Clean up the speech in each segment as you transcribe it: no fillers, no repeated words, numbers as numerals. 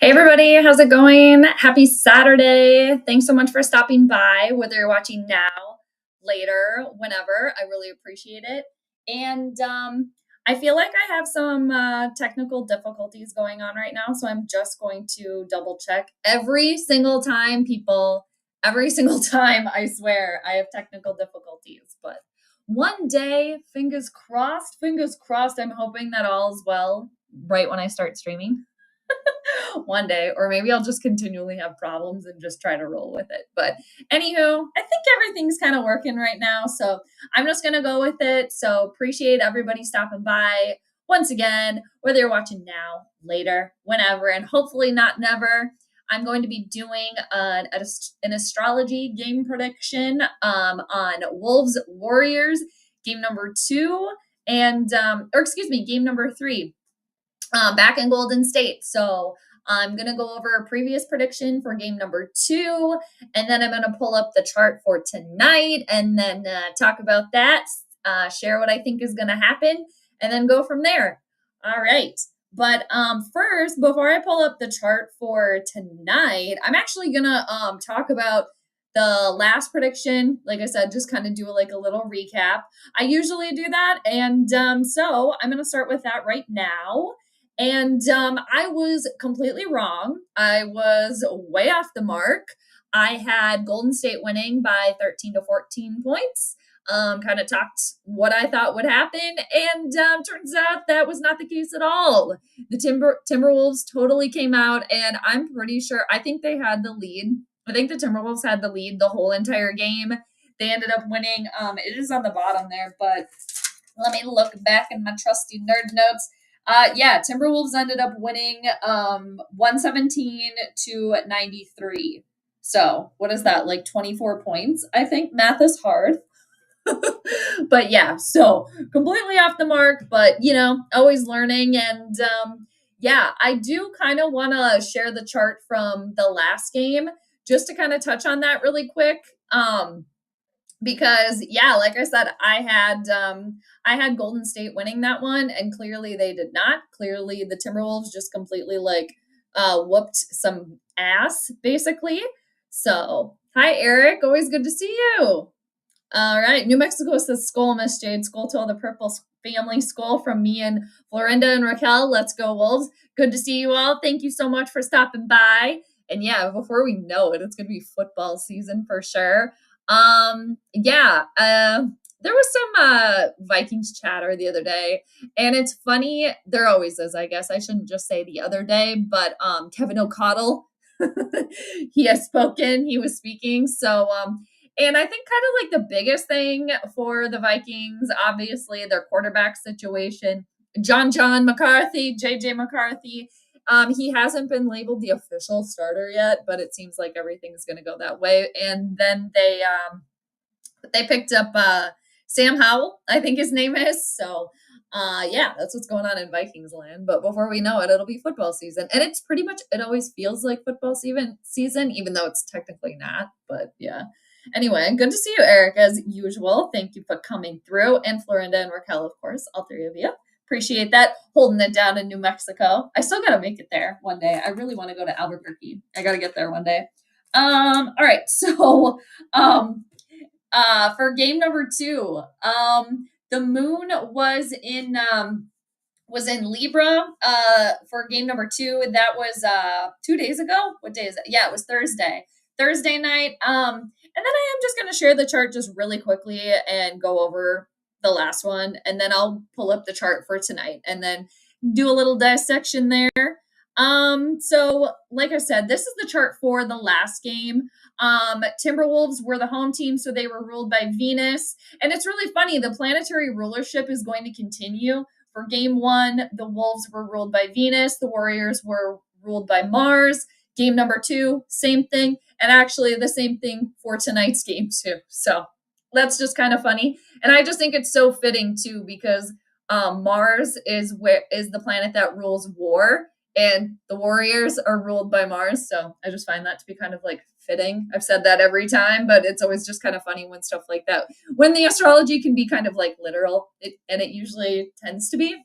Hey everybody, how's it going? Happy Saturday. Thanks so much for stopping by, whether you're watching now, later, whenever. I really appreciate it. And I feel like I have some technical difficulties going on right now, so I'm just going to double check every single time, people. Every single time, I swear, I have technical difficulties. But one day, fingers crossed, I'm hoping that all is well right when I start streaming. One day, or maybe I'll just continually have problems and just try to roll with it. But anywho, I think everything's kind of working right now, so I'm just gonna go with it. So appreciate everybody stopping by once again, whether you're watching now, later, whenever, and hopefully not never. I'm going to be doing an astrology game prediction on Wolves Warriors game number 2 and game number 3. Back in Golden State. So I'm going to go over a previous prediction for game number 2, and then I'm going to pull up the chart for tonight and then talk about that, share what I think is going to happen, and then go from there. All right. But first, before I pull up the chart for tonight, I'm actually going to talk about the last prediction. Like I said, just kind of do like a little recap. I usually do that. And so I'm going to start with that right now. And I was completely wrong. I was way off the mark. I had Golden State winning by 13 to 14 points. Kind of talked what I thought would happen, and turns out that was not the case at all. The Timberwolves totally came out, and I'm pretty sure, I think they had the lead. I think the Timberwolves had the lead the whole entire game. They ended up winning. It is on the bottom there, but let me look back in my trusty nerd notes. Timberwolves ended up winning 117 to 93. So what is that, like 24 points? I think math is hard. But yeah, so completely off the mark, but always learning. And I do kind of want to share the chart from the last game just to kind of touch on that really quick. Because like I said, I had Golden State winning that one, and clearly they did not. Clearly the Timberwolves just completely whooped some ass, basically. So hi Eric, always good to see you. All right, New Mexico says skull, Miss Jade. Skull to all the purple family. Skull from me and Florinda and Raquel. Let's go Wolves. Good to see you all. Thank you so much for stopping by. And before we know it, it's gonna be football season for sure. There was some Vikings chatter the other day, and it's funny. There always is, I guess. I shouldn't just say the other day, but Kevin O'Connell, he has spoken. He was speaking. So, and I think kind of like the biggest thing for the Vikings, obviously, their quarterback situation. John McCarthy, JJ McCarthy. He hasn't been labeled the official starter yet, but it seems like everything's going to go that way. And then they picked up Sam Howell, I think his name is. So, that's what's going on in Vikings land. But before we know it, it'll be football season. And it's pretty much, it always feels like football season, even though it's technically not. But yeah. Anyway, good to see you, Eric, as usual. Thank you for coming through. And Florinda and Raquel, of course, all three of you. Appreciate that. Holding it down in New Mexico. I still got to make it there one day. I really want to go to Albuquerque. I got to get there one day. All right. So, for game number 2, the moon was in was in Libra for game number 2. That was 2 days ago. What day is it? Yeah, it was Thursday night. And then I am just going to share the chart just really quickly and go over the last one, and then I'll pull up the chart for tonight and then do a little dissection there. So like I said, this is the chart for the last game. Timberwolves were the home team, so they were ruled by Venus. And it's really funny, the planetary rulership is going to continue. For game 1, the Wolves were ruled by Venus, the Warriors were ruled by Mars. Game number 2, same thing, and actually the same thing for tonight's game too. So that's just kind of funny. And I just think it's so fitting too, because Mars is the planet that rules war, and the Warriors are ruled by Mars. So I just find that to be kind of like fitting. I've said that every time, but it's always just kind of funny when stuff like that, when the astrology can be kind of like literal, and it usually tends to be.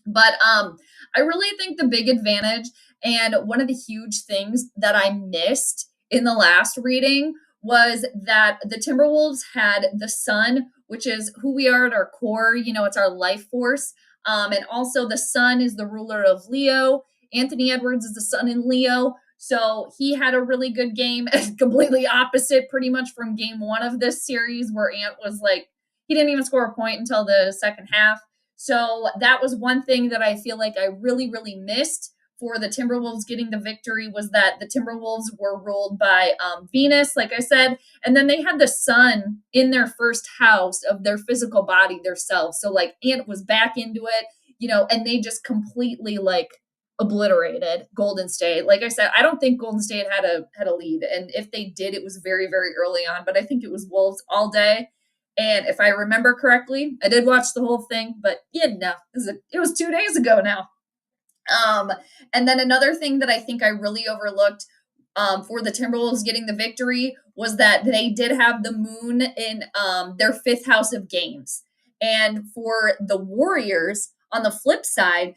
But I really think the big advantage, and one of the huge things that I missed in the last reading, was that the Timberwolves had the sun, which is who we are at our core. You know, it's our life force. And also the sun is the ruler of Leo. Anthony Edwards is the sun in Leo. So he had a really good game, completely opposite pretty much from game 1 of this series, where Ant was like, he didn't even score a point until the second half. So that was one thing that I feel like I really, really missed for the Timberwolves getting the victory, was that the Timberwolves were ruled by Venus, like I said, and then they had the sun in their first house of their physical body, their self. So like Ant was back into it, you know, and they just completely like obliterated Golden State. Like I said, I don't think Golden State had a lead, and if they did, it was very, very early on. But I think it was Wolves all day. And if I remember correctly, I did watch the whole thing, but it was 2 days ago now. And then another thing that I think I really overlooked for the Timberwolves getting the victory was that they did have the moon in their 5th house of games. And for the Warriors, on the flip side,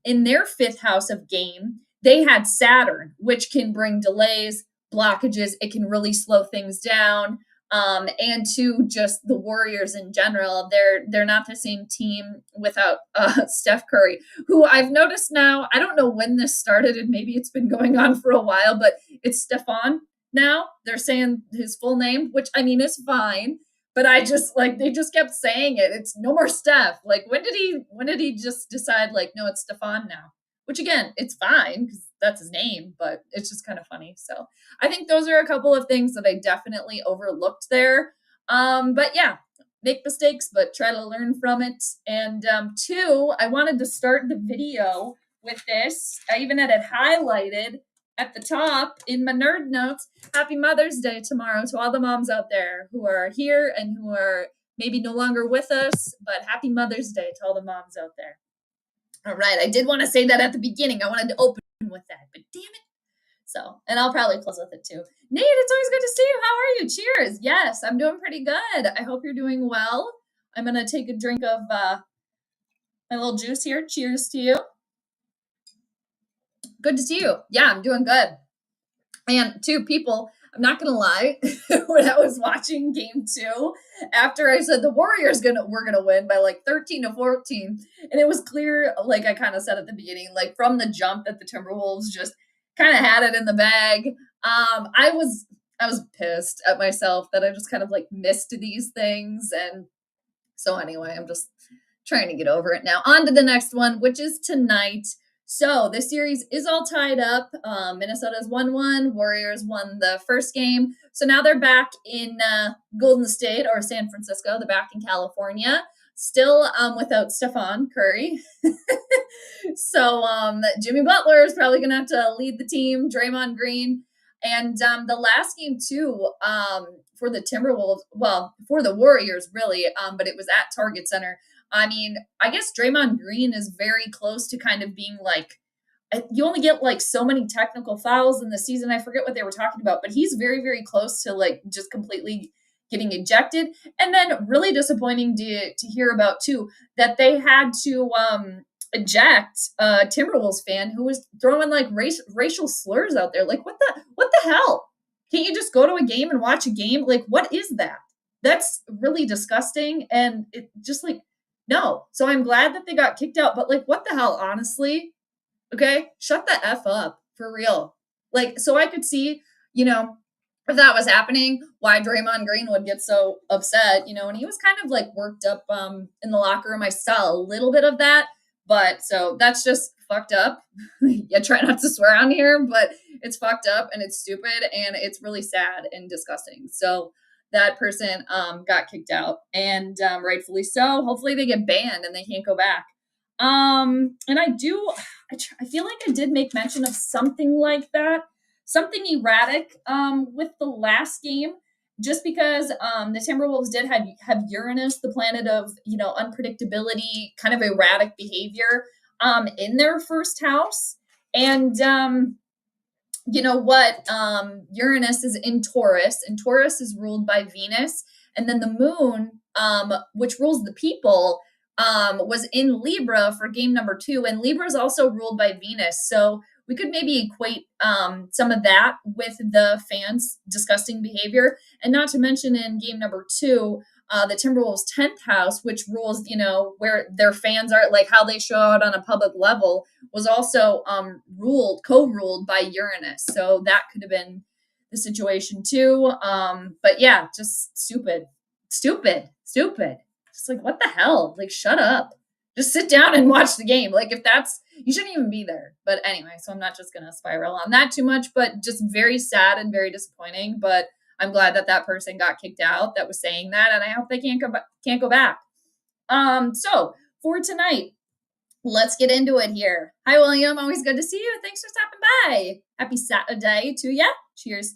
in their 5th house of game, they had Saturn, which can bring delays, blockages. It can really slow things down. And to just the Warriors in general, they're not the same team without Steph Curry, who I've noticed now. I don't know when this started, and maybe it's been going on for a while, but it's Stephon now. They're saying his full name, which I mean is fine, but I just like, they just kept saying it. It's no more Steph. Like when did he just decide like, no, it's Stephon now? Which again, it's fine because that's his name, but it's just kind of funny. So I think those are a couple of things that I definitely overlooked there. But yeah, make mistakes, but try to learn from it. And 2, I wanted to start the video with this. I even had it highlighted at the top in my nerd notes. Happy Mother's Day tomorrow to all the moms out there who are here and who are maybe no longer with us, but happy Mother's Day to all the moms out there. All right, I did want to say that at the beginning. I wanted to open with that, but damn it. So, and I'll probably close with it too. Nate, it's always good to see you. How are you? Cheers. Yes, I'm doing pretty good. I hope you're doing well. I'm going to take a drink of my little juice here. Cheers to you. Good to see you. Yeah, I'm doing good. And 2 people, I'm not going to lie, when I was watching game 2, after I said the Warriors were going to win by like 13-14, and it was clear, like I kind of said at the beginning, like from the jump, that the Timberwolves just kind of had it in the bag. I was pissed at myself that I just kind of like missed these things. And so anyway, I'm just trying to get over it now. On to the next one, which is tonight. So this series is all tied up. Minnesota's 1-1. Warriors won the first game. So now they're back in Golden State or San Francisco. They're back in California. Still without Stephon Curry. So Jimmy Butler is probably going to have to lead the team. Draymond Green. And the last game too, for the Timberwolves, well, for the Warriors really, but it was at Target Center. I mean, I guess Draymond Green is very close to kind of being like, you only get like so many technical fouls in the season. I forget what they were talking about, but he's very, very close to like just completely getting ejected. And then really disappointing to hear about too, that they had to eject a Timberwolves fan who was throwing like racial slurs out there. Like what the hell? Can't you just go to a game and watch a game? Like, what is that? That's really disgusting. And it just like, No. So I'm glad that they got kicked out, but like, what the hell, honestly? Okay. Shut the F up for real. Like, so I could see, if that was happening, why Draymond Green would get so upset, and he was kind of like worked up in the locker room. I saw a little bit of that, but so that's just fucked up. I try not to swear on here, but it's fucked up and it's stupid and it's really sad and disgusting. So that person got kicked out and rightfully so. Hopefully they get banned and they can't go back. And I feel like I did make mention of something like that, something erratic with the last game, just because the Timberwolves did have Uranus, the planet of unpredictability, kind of erratic behavior in their first house. And you know what? Uranus is in Taurus, and Taurus is ruled by Venus. And then the moon, which rules the people, was in Libra for game number 2. And Libra is also ruled by Venus. So we could maybe equate some of that with the fans' disgusting behavior. And not to mention in game number 2, the Timberwolves' 10th house, which rules, where their fans are, like how they show out on a public level, was also co-ruled by Uranus. So that could have been the situation too. But yeah, just stupid. Just like, what the hell? Like, shut up. Just sit down and watch the game. Like, if that's, you shouldn't even be there. But anyway, so I'm not just going to spiral on that too much, but just very sad and very disappointing. But I'm glad that person got kicked out that was saying that, and I hope they can't go back. So for tonight, let's get into it here. Hi, William. Always good to see you. Thanks for stopping by. Happy Saturday to ya. Cheers.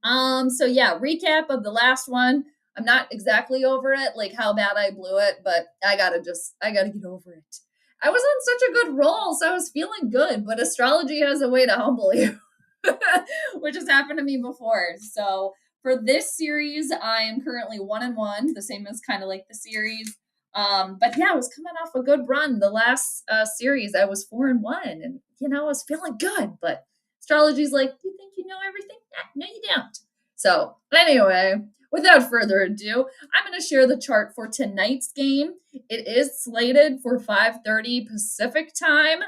So yeah, recap of the last one. I'm not exactly over it, like how bad I blew it, but I gotta get over it. I was on such a good roll, so I was feeling good, but astrology has a way to humble you. Which has happened to me before. So for this series, I am currently 1-1, the same as kind of like the series. But yeah, I was coming off a good run. The last series, I was 4-1, and I was feeling good. But astrology's like, you think you know everything? No, you don't. So anyway, without further ado, I'm going to share the chart for tonight's game. It is slated for 5:30 Pacific time.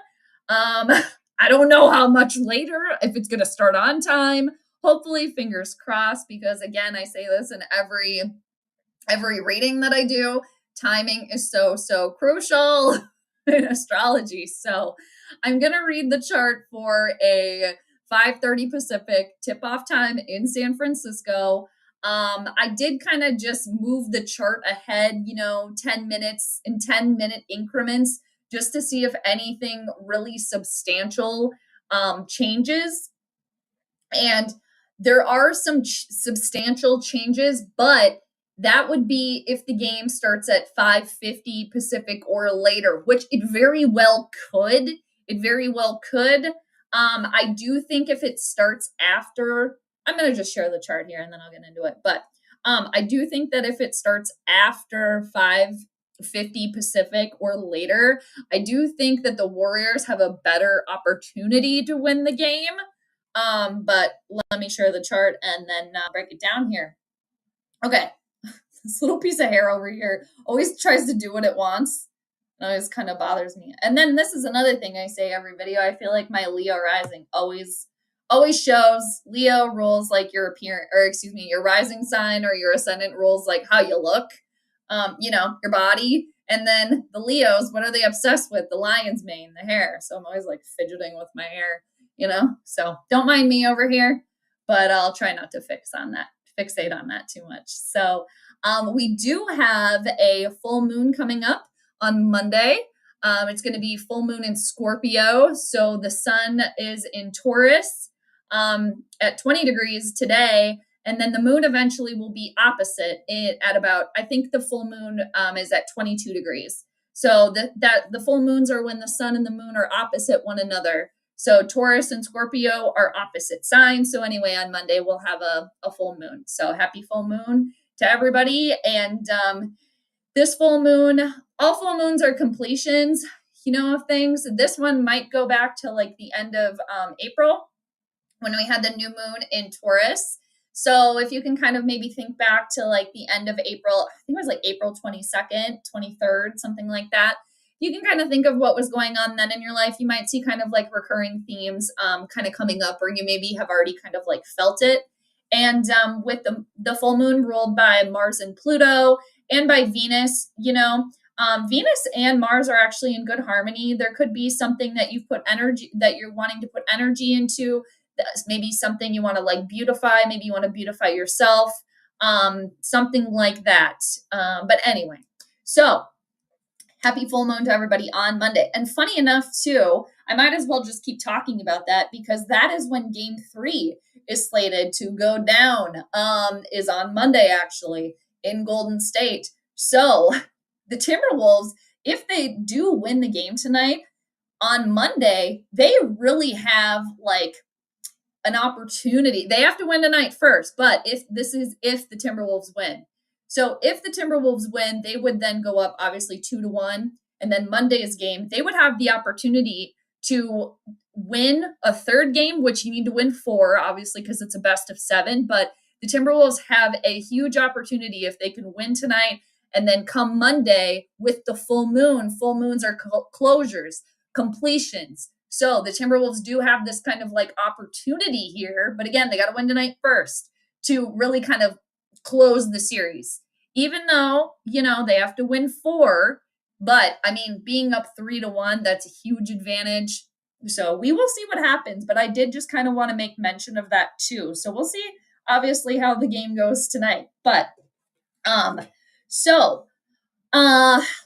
I don't know how much later, if it's going to start on time. Hopefully, fingers crossed, because again, I say this in every reading that I do. Timing is so crucial in astrology. So I'm going to read the chart for a 5:30 Pacific tip-off time in San Francisco. I did kind of just move the chart ahead, 10 minutes in 10-minute increments, just to see if anything really substantial changes. And there are some substantial changes, but that would be if the game starts at 5:50 Pacific or later, which it very well could. I do think if it starts after, I'm going to just share the chart here and then I'll get into it. But I do think that if it starts after 5:50 Pacific or later, I do think that the Warriors have a better opportunity to win the game. But let me share the chart and then break it down here. Okay. This little piece of hair over here always tries to do what it wants. It always kind of bothers me. And then this is another thing I say every video. I feel like my Leo rising always shows. Leo rules like your your rising sign or your ascendant rules like how you look, your body. And then the Leos, what are they obsessed with? The lion's mane, the hair. So I'm always like fidgeting with my hair, So don't mind me over here, but I'll try not to fixate on that too much. So we do have a full moon coming up on Monday. It's going to be full moon in Scorpio. So the sun is in Taurus at 20 degrees today. And then the moon eventually will be opposite at about, I think the full moon is at 22 degrees. So the full moons are when the sun and the moon are opposite one another. So Taurus and Scorpio are opposite signs. So anyway, on Monday, we'll have a full moon. So happy full moon to everybody. And this full moon, all full moons are completions, of things. This one might go back to like the end of April when we had the new moon in Taurus. So if you can kind of maybe think back to like the end of April, I think it was like April 22nd, 23rd, something like that. You can kind of think of what was going on then in your life. You might see kind of like recurring themes kind of coming up, or you maybe have already kind of like felt it. And with the full moon ruled by Mars and Pluto and by Venus, Venus and Mars are actually in good harmony. There could be something that you've put energy, that you're wanting to put energy into. That's maybe something you want to like beautify. Maybe you want to beautify yourself, something like that. But anyway, so happy full moon to everybody on Monday. And funny enough, too, I might as well just keep talking about that because that is when game 3 is slated to go down, is on Monday, actually, in Golden State. So the Timberwolves, if they do win the game tonight, on Monday, they really have like an opportunity. They have to win tonight first, but if the Timberwolves win. So if the Timberwolves win, they would then go up obviously 2-1. And then Monday's game, they would have the opportunity to win a third game, which you need to win 4, obviously, because it's a best of 7. But the Timberwolves have a huge opportunity if they can win tonight. And then come Monday with the full moon, full moons are closures, completions. So the Timberwolves do have this kind of like opportunity here, but again, they got to win tonight first to really kind of close the series. Even though, they have to win 4, but I mean, being up 3-1, that's a huge advantage. So we will see what happens, but I did just kind of want to make mention of that too. So we'll see obviously how the game goes tonight. But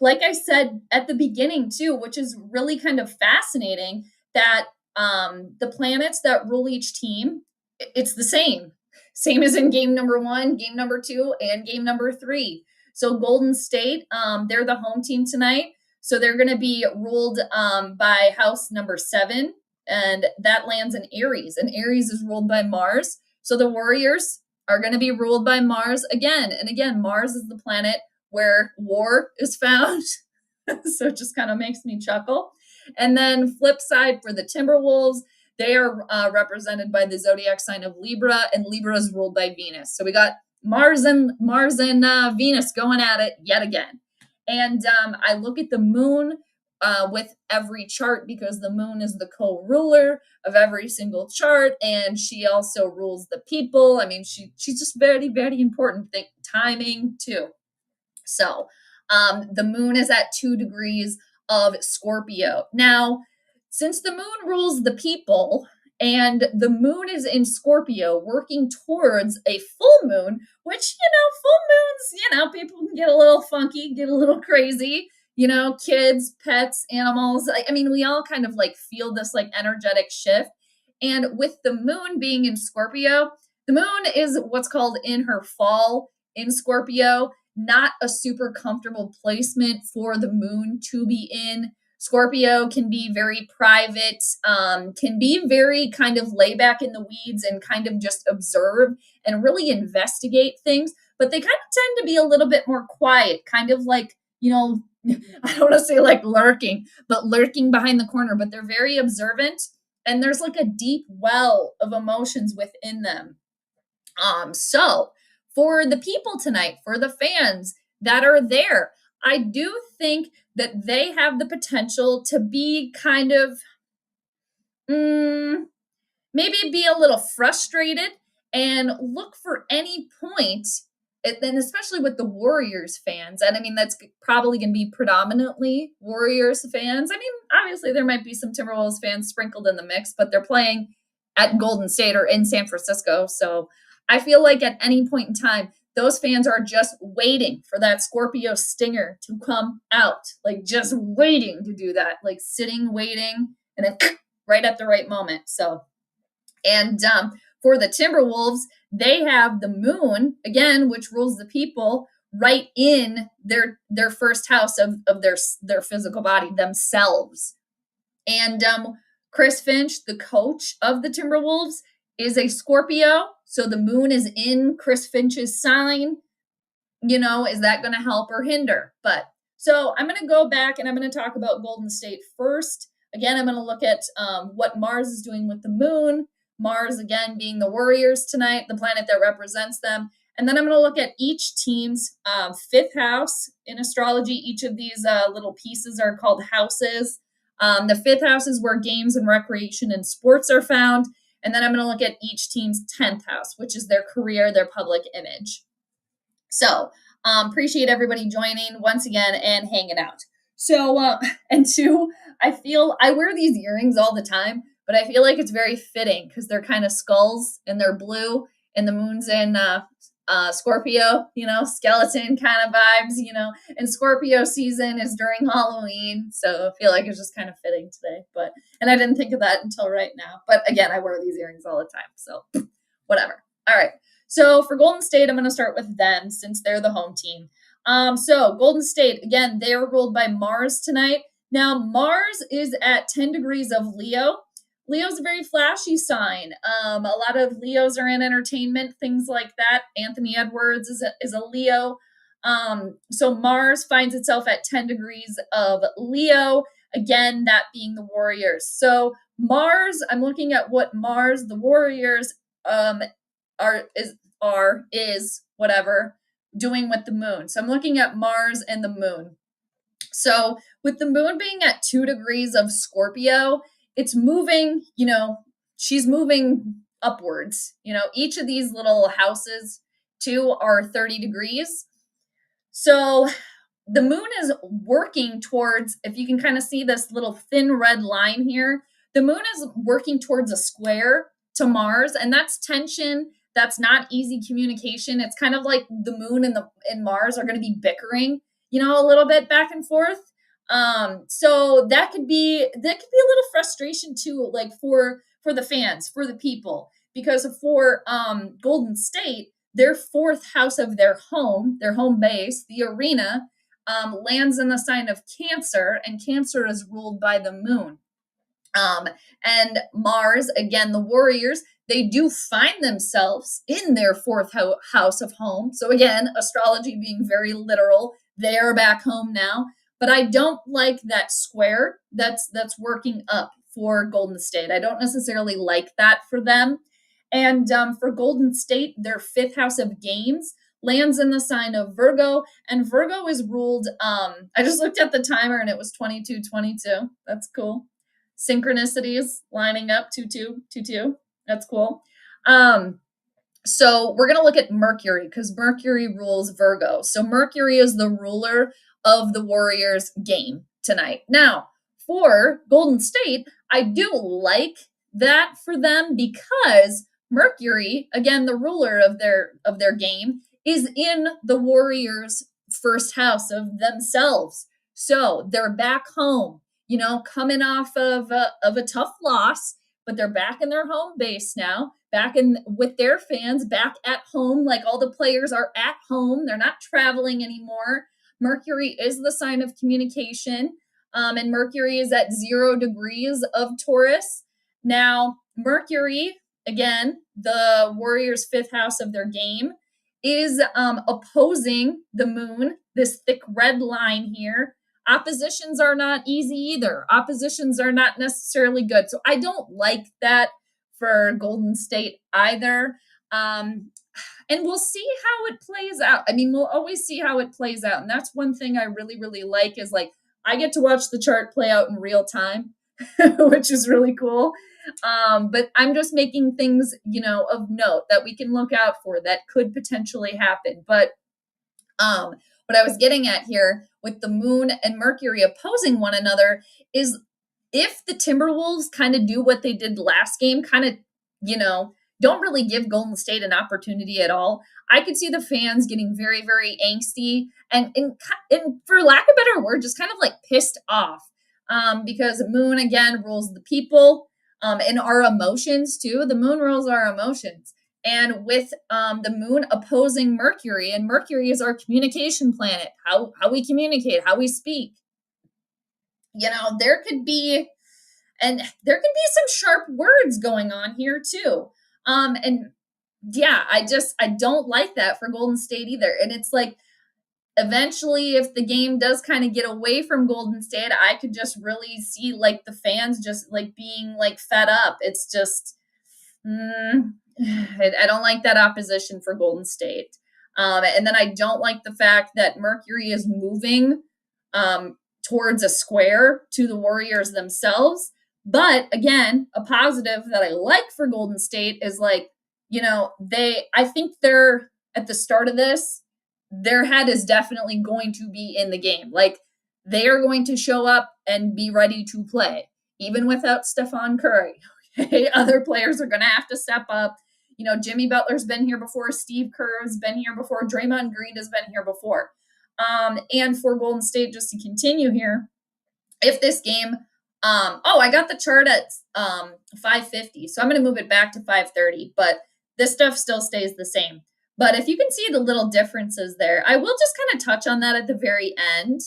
like I said at the beginning too, which is really kind of fascinating, that the planets that rule each team, it's the same as in game number 1, game number 2, and game number 3. So Golden State, they're the home team tonight. So they're going to be ruled by house number 7, and that lands in Aries. And Aries is ruled by Mars. So the Warriors are going to be ruled by Mars again. And again, Mars is the planet where war is found. So it just kind of makes me chuckle. And then flip side for the Timberwolves, they are represented by the zodiac sign of Libra, and Libra is ruled by Venus. So we got Mars and Venus going at it yet again. And I look at the moon with every chart because the moon is the co-ruler of every single chart, and she also rules the people. I mean, she's just very, very important. Timing too. So the moon is at 2 degrees of Scorpio. Now, since the moon rules the people and the moon is in Scorpio working towards a full moon, which, full moons, people can get a little funky, get a little crazy, kids, pets, animals. I mean, we all kind of like feel this like energetic shift. And with the moon being in Scorpio, the moon is what's called in her fall in Scorpio. Not a super comfortable placement for the moon to be in. Scorpio can be very private, can be very kind of lay back in the weeds and kind of just observe and really investigate things. But they kind of tend to be a little bit more quiet, kind of like, I don't want to say like lurking, but lurking behind the corner. But they're very observant, and there's like a deep well of emotions within them. So for the people tonight, for the fans that are there, I do think that they have the potential to be kind of, maybe be a little frustrated and look for any point, and especially with the Warriors fans. And I mean, that's probably going to be predominantly Warriors fans. I mean, obviously there might be some Timberwolves fans sprinkled in the mix, but they're playing at Golden State or in San Francisco. So I feel like at any point in time, those fans are just waiting for that Scorpio stinger to come out, like just waiting to do that, like sitting, waiting, and then right at the right moment. So, and for the Timberwolves, they have the moon, again, which rules the people, right in their first house of their physical body, themselves. And Chris Finch, the coach of the Timberwolves, is a Scorpio. So the moon is in Chris Finch's sign. Is that going to help or hinder? But so I'm going to go back and I'm going to talk about Golden State first. Again, I'm going to look at what Mars is doing with the moon. Mars, again, being the Warriors tonight, the planet that represents them. And then I'm going to look at each team's fifth house in astrology. Each of these little pieces are called houses. The fifth house is where games and recreation and sports are found. And then I'm going to look at each team's 10th house, which is their career, their public image. So appreciate everybody joining once again and hanging out. So, and two, I feel I wear these earrings all the time, but I feel like it's very fitting because they're kind of skulls and they're blue and the moon's in Scorpio, skeleton kind of vibes, and Scorpio season is during Halloween. So I feel like it's just kind of fitting today, and I didn't think of that until right now. But again, I wear these earrings all the time. So whatever. All right. So for Golden State, I'm going to start with them since they're the home team. So Golden State, again, they are ruled by Mars tonight. Now, Mars is at 10 degrees of Leo. Leo's a very flashy sign. A lot of Leos are in entertainment, things like that. Anthony Edwards is a Leo. So Mars finds itself at 10 degrees of Leo. Again, that being the Warriors. So Mars, I'm looking at what Mars, the Warriors, is whatever doing with the moon. So I'm looking at Mars and the moon. So with the moon being at 2 degrees of Scorpio, it's moving, she's moving upwards. Each of these little houses too are 30 degrees. So the moon is working towards, if you can kind of see this little thin red line here, the moon is working towards a square to Mars, and that's tension. That's not easy communication. It's kind of like the moon and Mars are going to be bickering, a little bit back and forth. So that could be a little frustration too, like for the fans, for the people, because for Golden State, their fourth house of their home base, the arena, lands in the sign of Cancer, and Cancer is ruled by the moon. And Mars, again, the Warriors, they do find themselves in their fourth house of home. So again, astrology being very literal, they are back home now. But I don't like that square that's working up for Golden State. I don't necessarily like that for them. And for Golden State, their fifth house of games lands in the sign of Virgo, and Virgo is ruled, I just looked at the timer and it was 22:22. That's cool. Synchronicities lining up, 2222. That's cool. So we're going to look at Mercury because Mercury rules Virgo. So Mercury is the ruler of the Warriors game tonight. Now, for Golden State, I do like that for them because Mercury, again, the ruler of their game, is in the Warriors' first house of themselves. So they're back home, coming off of a tough loss, but they're back in their home base now, back in with their fans, back at home. Like all the players are at home. They're not traveling anymore. Mercury is the sign of communication, and Mercury is at 0 degrees of Taurus. Now, Mercury, again, the Warriors' fifth house of their game, is opposing the moon, this thick red line here. Oppositions are not easy either. Oppositions are not necessarily good. So I don't like that for Golden State either. And we'll see how it plays out. I mean, we'll always see how it plays out. And that's one thing I really, really like is like, I get to watch the chart play out in real time, which is really cool. But I'm just making things, of note that we can look out for that could potentially happen. But what I was getting at here with the moon and Mercury opposing one another is if the Timberwolves kind of do what they did last game, kind of, don't really give Golden State an opportunity at all, I could see the fans getting very, very angsty and for lack of a better word, just kind of like pissed off because moon, again, rules the people and our emotions too. The moon rules our emotions. And with the moon opposing Mercury, and Mercury is our communication planet, how we communicate, how we speak, there could be some sharp words going on here too. And yeah, I don't like that for Golden State either. And it's like, eventually, if the game does kind of get away from Golden State, I could just really see like the fans just like being like fed up. It's just, I don't like that opposition for Golden State. And then I don't like the fact that Mercury is moving towards a square to the Warriors themselves. But again, a positive that I like for Golden State is like, I think they're at the start of this, their head is definitely going to be in the game. Like they are going to show up and be ready to play, even without Stephon Curry. Okay, other players are going to have to step up. Jimmy Butler's been here before. Steve Kerr's been here before. Draymond Green has been here before. And for Golden State, just to continue here, if this game, I got the chart at 5:50, so I'm going to move it back to 5:30, but this stuff still stays the same. But if you can see the little differences there, I will just kind of touch on that at the very end.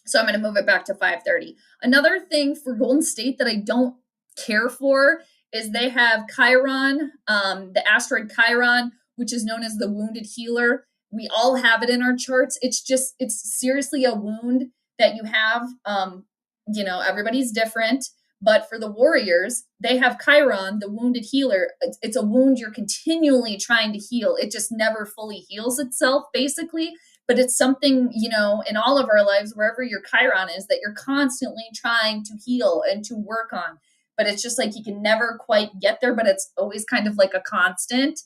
So I'm going to move it back to 5:30. Another thing for Golden State that I don't care for is they have Chiron, the asteroid Chiron, which is known as the wounded healer. We all have it in our charts. It's seriously a wound that you have. Everybody's different. But for the Warriors, they have Chiron, the wounded healer. It's a wound you're continually trying to heal. It just never fully heals itself, basically. But it's something, in all of our lives, wherever your Chiron is, that you're constantly trying to heal and to work on. But it's just like you can never quite get there, but it's always kind of like a constant.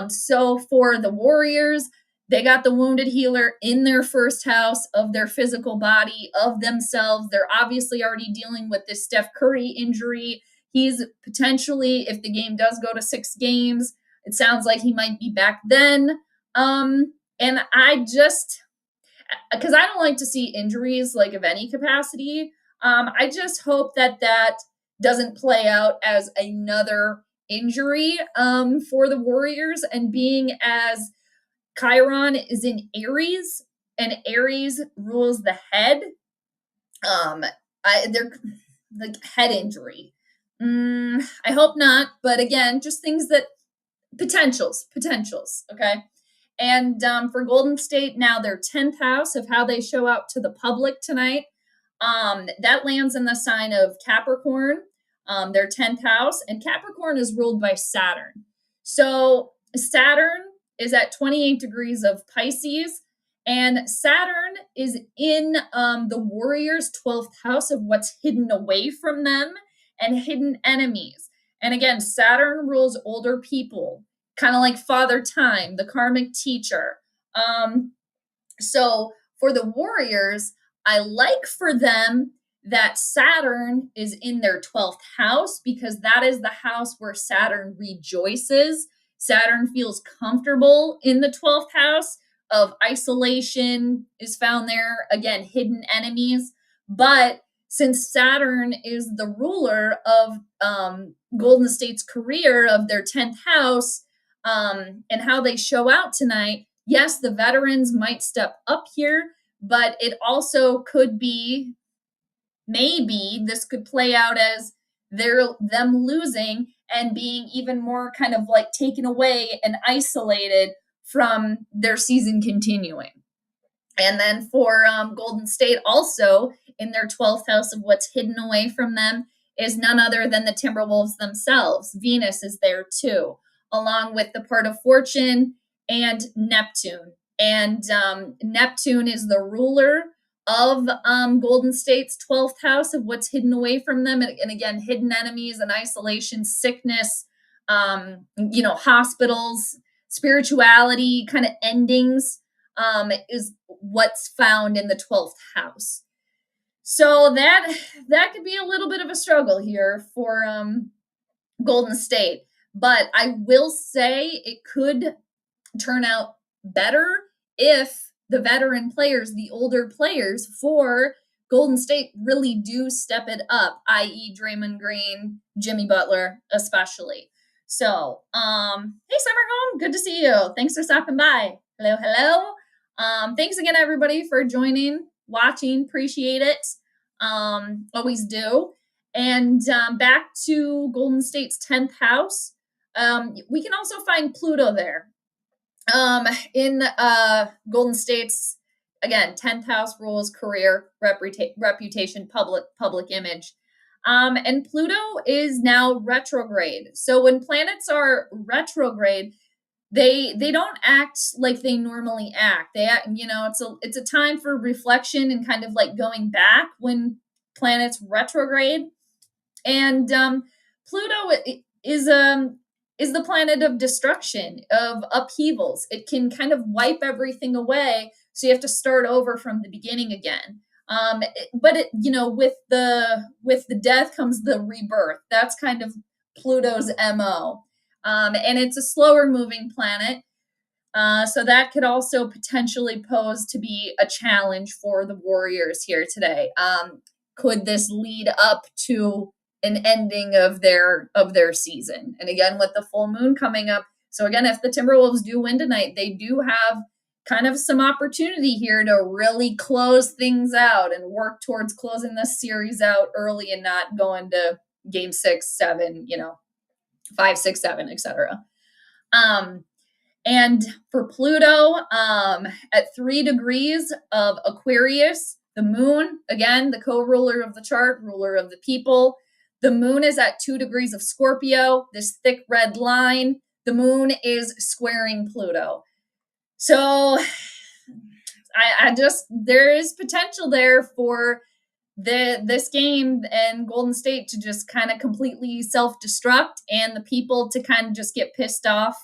So for the Warriors, they got the wounded healer in their first house of their physical body, of themselves. They're obviously already dealing with this Steph Curry injury. He's potentially, if the game does go to 6 games, it sounds like he might be back then. And because I don't like to see injuries like of any capacity, I just hope that doesn't play out as another injury for the Warriors. And being as Chiron is in Aries, and Aries rules the head, they're like head injury. I hope not, but again, just things that potentials, okay? And for Golden State, now their 10th house of how they show out to the public tonight, that lands in the sign of Capricorn, their 10th house, and Capricorn is ruled by Saturn. So Saturn is at 28 degrees of Pisces, and Saturn is in the Warriors' 12th house of what's hidden away from them and hidden enemies. And again, Saturn rules older people, kind of like Father Time, the karmic teacher. So for the Warriors, I like for them that Saturn is in their 12th house, because that is the house where Saturn rejoices. Saturn feels comfortable in the 12th house of isolation is found there. Again, hidden enemies. But since Saturn is the ruler of Golden State's career, of their 10th house, and how they show out tonight, yes, the veterans might step up here, but it also could be, maybe this could play out as them losing and being even more kind of like taken away and isolated from their season continuing. And then for Golden State, also in their 12th house of what's hidden away from them is none other than the Timberwolves themselves. Venus is there too, along with the part of fortune and Neptune. And Neptune is the ruler of Golden State's 12th house of what's hidden away from them. And again, hidden enemies and isolation, sickness, hospitals, spirituality, kind of endings, is what's found in the 12th house. So that could be a little bit of a struggle here for Golden State. But I will say it could turn out better if the veteran players, the older players for Golden State, really do step it up, i.e. Draymond Green, Jimmy Butler, especially. So, hey, Summer Home, good to see you. Thanks for stopping by. Hello. Thanks again, everybody, for joining, watching. Appreciate it. Always do. And back to Golden State's 10th house. We can also find Pluto there. In Golden State's, again, 10th house rules career, reputation, public image. And Pluto is now retrograde. So when planets are retrograde, they don't act like they normally act. They act, it's a time for reflection and kind of like going back when planets retrograde. And Pluto is the planet of destruction, of upheavals. It can kind of wipe everything away, so you have to start over from the beginning again. But with the death comes the rebirth. That's kind of Pluto's MO. And it's a slower moving planet. So that could also potentially pose to be a challenge for the Warriors here today. Could this lead up to an ending of their season? And again, with the full moon coming up, so again, if the Timberwolves do win tonight, they do have kind of some opportunity here to really close things out and work towards closing this series out early and not going to game 6, 7, 5, 6, 7, etc. And for Pluto, at 3 degrees of Aquarius, the moon, again, the co-ruler of the chart, ruler of the people, the moon is at 2 degrees of Scorpio, this thick red line. The moon is squaring Pluto. So there is potential there for this game and Golden State to just kind of completely self-destruct and the people to kind of just get pissed off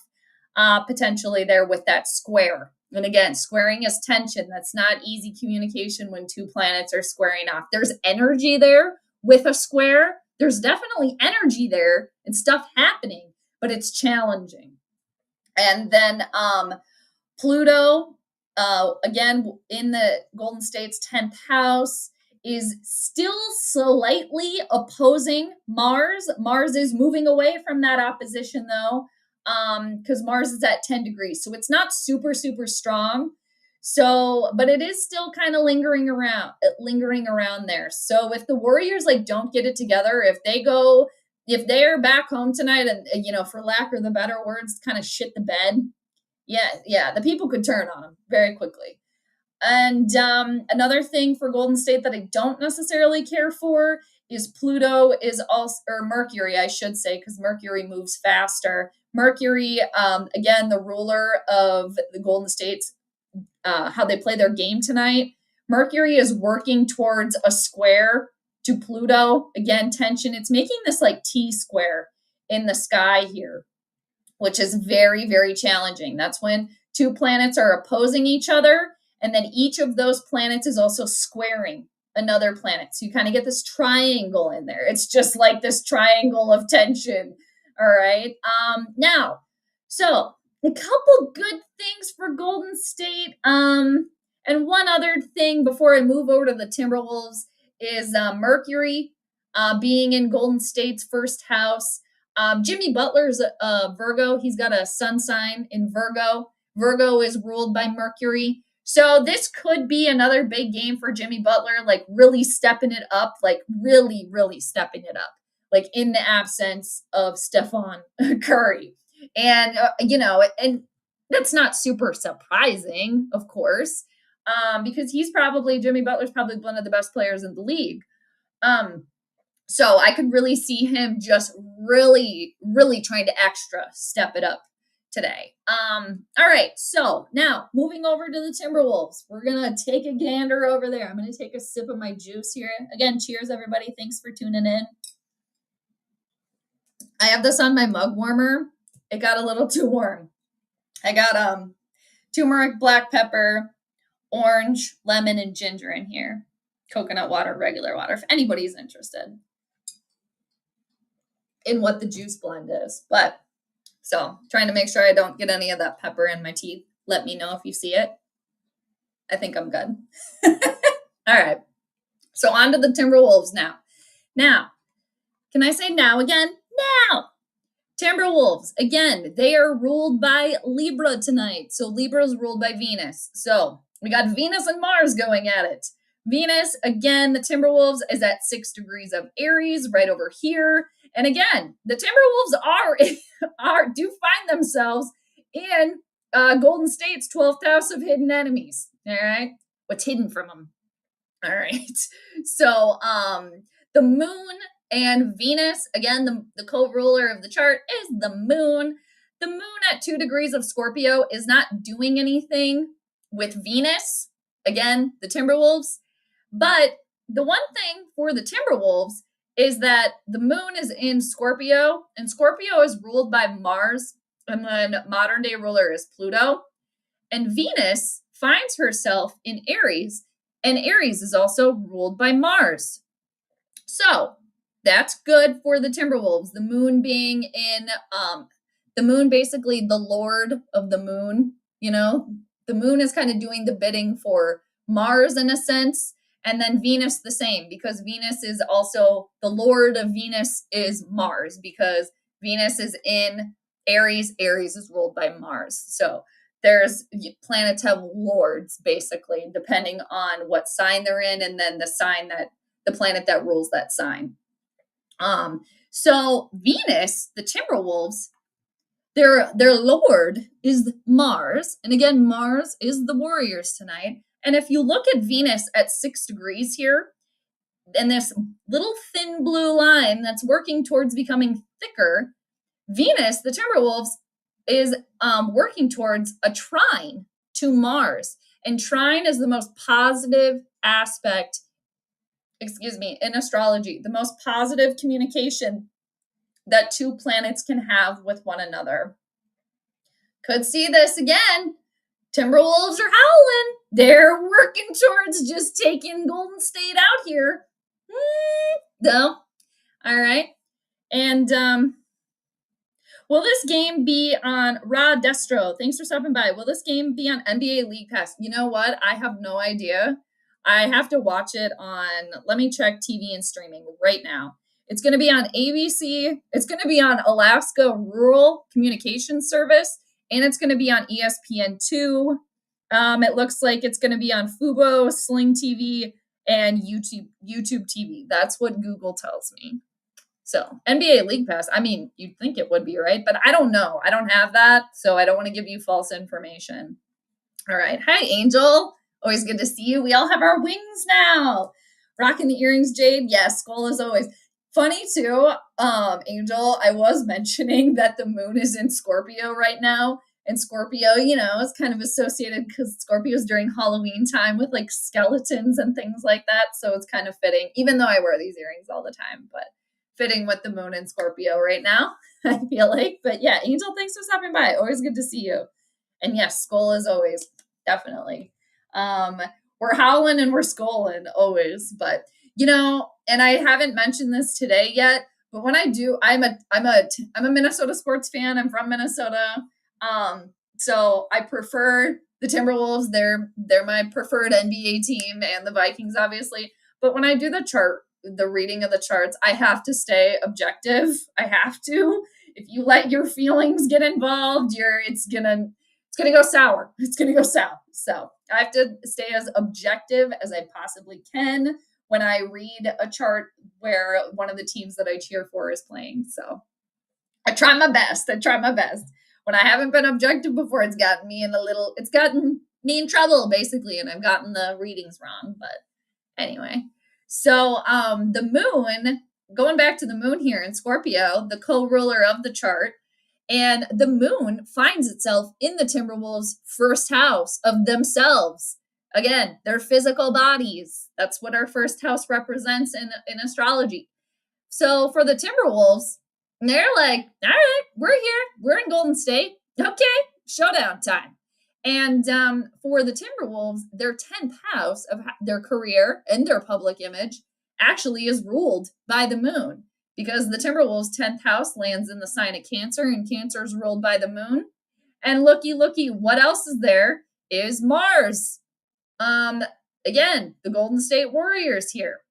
potentially there with that square. And again, squaring is tension. That's not easy communication when two planets are squaring off. There's energy there with a square. There's definitely energy there and stuff happening, but it's challenging. And then Pluto, again, in the Golden State's 10th house, is still slightly opposing Mars. Mars is moving away from that opposition, though, because Mars is at 10 degrees. So it's not super, super strong. So, but it is still kind of lingering around there. So if the Warriors don't get it together, if they're back home tonight and, for lack of the better words, kind of shit the bed, yeah, the people could turn on them very quickly. And another thing for Golden State that I don't necessarily care for is Pluto is also, or Mercury, I should say, because Mercury moves faster. Mercury, again, the ruler of the Golden State's, how they play their game tonight. Mercury is working towards a square to Pluto. Again, tension. It's making this T square in the sky here, which is very, very challenging. That's when two planets are opposing each other. And then each of those planets is also squaring another planet. So you kind of get this triangle in there. It's just like this triangle of tension. All right. Now, so a couple good things for Golden State. And one other thing before I move over to the Timberwolves is Mercury being in Golden State's first house. Jimmy Butler's a Virgo. He's got a sun sign in Virgo. Virgo is ruled by Mercury. So this could be another big game for Jimmy Butler, really stepping it up, really, really stepping it up, in the absence of Stephon Curry. And, and that's not super surprising, of course, because Jimmy Butler's probably one of the best players in the league. So I could really see him just really, really trying to extra step it up today. All right. So now moving over to the Timberwolves, we're going to take a gander over there. I'm going to take a sip of my juice here. Again, cheers, everybody. Thanks for tuning in. I have this on my mug warmer. It got a little too warm. I got turmeric, black pepper, orange, lemon, and ginger in here. Coconut water, regular water, if anybody's interested in what the juice blend is. But so trying to make sure I don't get any of that pepper in my teeth. Let me know if you see it. I think I'm good. All right. So on to the Timberwolves now. Now, can I say now again? Now. Timberwolves, again, they are ruled by Libra tonight. So Libra is ruled by Venus. So we got Venus and Mars going at it. Venus, again, the Timberwolves is at 6 degrees of Aries right over here. And again, the Timberwolves do find themselves in Golden State's 12th house of hidden enemies. All right. What's hidden from them? All right. So the moon And Venus, again, the co-ruler of the chart is the moon. The moon at 2 degrees of Scorpio is not doing anything with Venus, again, the Timberwolves. But the one thing for the Timberwolves is that the moon is in Scorpio, and Scorpio is ruled by Mars, and then modern day ruler is Pluto. And Venus finds herself in Aries, and Aries is also ruled by Mars. So that's good for the Timberwolves. The moon being in, the moon basically the lord of the moon, the moon is kind of doing the bidding for Mars in a sense. And then Venus the same, because Venus is also the lord of Venus is Mars, because Venus is in Aries. Aries is ruled by Mars. So there's planetal lords, basically, depending on what sign they're in, and then the planet that rules that sign. So Venus, the Timberwolves, their lord is Mars. And again, Mars is the Warriors tonight. And if you look at Venus at 6 degrees here, and this little thin blue line that's working towards becoming thicker, Venus, the Timberwolves, is working towards a trine to Mars. And trine is the most positive aspect, in astrology, the most positive communication that two planets can have with one another. Could see this again. Timberwolves are howling. They're working towards just taking Golden State out here. No. All right. And will this game be on Raw Destro? Thanks for stopping by. Will this game be on NBA League Pass? You know what? I have no idea. I have to watch it on, let me check TV and streaming right now. It's going to be on ABC. It's going to be on Alaska Rural Communications Service, and it's going to be on ESPN2. It looks like it's going to be on Fubo, Sling TV, and YouTube TV. That's what Google tells me. So NBA League Pass, I mean, you'd think it would be, right? But I don't know. I don't have that, so I don't want to give you false information. All right. Hi, Angel. Always good to see you. We all have our wings now. Rocking the earrings, Jade. Yes, skull as always. Funny too, Angel, I was mentioning that the moon is in Scorpio right now. And Scorpio, is kind of associated because Scorpio's during Halloween time with like skeletons and things like that. So it's kind of fitting, even though I wear these earrings all the time, but fitting with the moon in Scorpio right now, I feel like. But yeah, Angel, thanks for stopping by. Always good to see you. And yes, skull as always, definitely. We're howling and we're skulling always, but and I haven't mentioned this today yet, but when I do, I'm a Minnesota sports fan. I'm from Minnesota. So I prefer the Timberwolves. They're my preferred NBA team, and the Vikings, obviously. But when I do the reading of the charts, I have to stay objective. I have to. If you let your feelings get involved, it's gonna go sour. It's gonna go south. So I have to stay as objective as I possibly can when I read a chart where one of the teams that I cheer for is playing. So I try my best. When I haven't been objective before, it's gotten me in trouble, basically, and I've gotten the readings wrong. But anyway, so the moon, going back to the moon here in Scorpio, the co-ruler of the chart, and the moon finds itself in the Timberwolves' first house of themselves. Again, their physical bodies. That's what our first house represents in astrology. So for the Timberwolves, they're like, all right, we're here. We're in Golden State. Okay, showdown time. And for the Timberwolves, their 10th house of their career and their public image actually is ruled by the moon, because the Timberwolves' 10th house lands in the sign of Cancer, and Cancer is ruled by the moon. And looky, what else is there is Mars. Again, the Golden State Warriors here.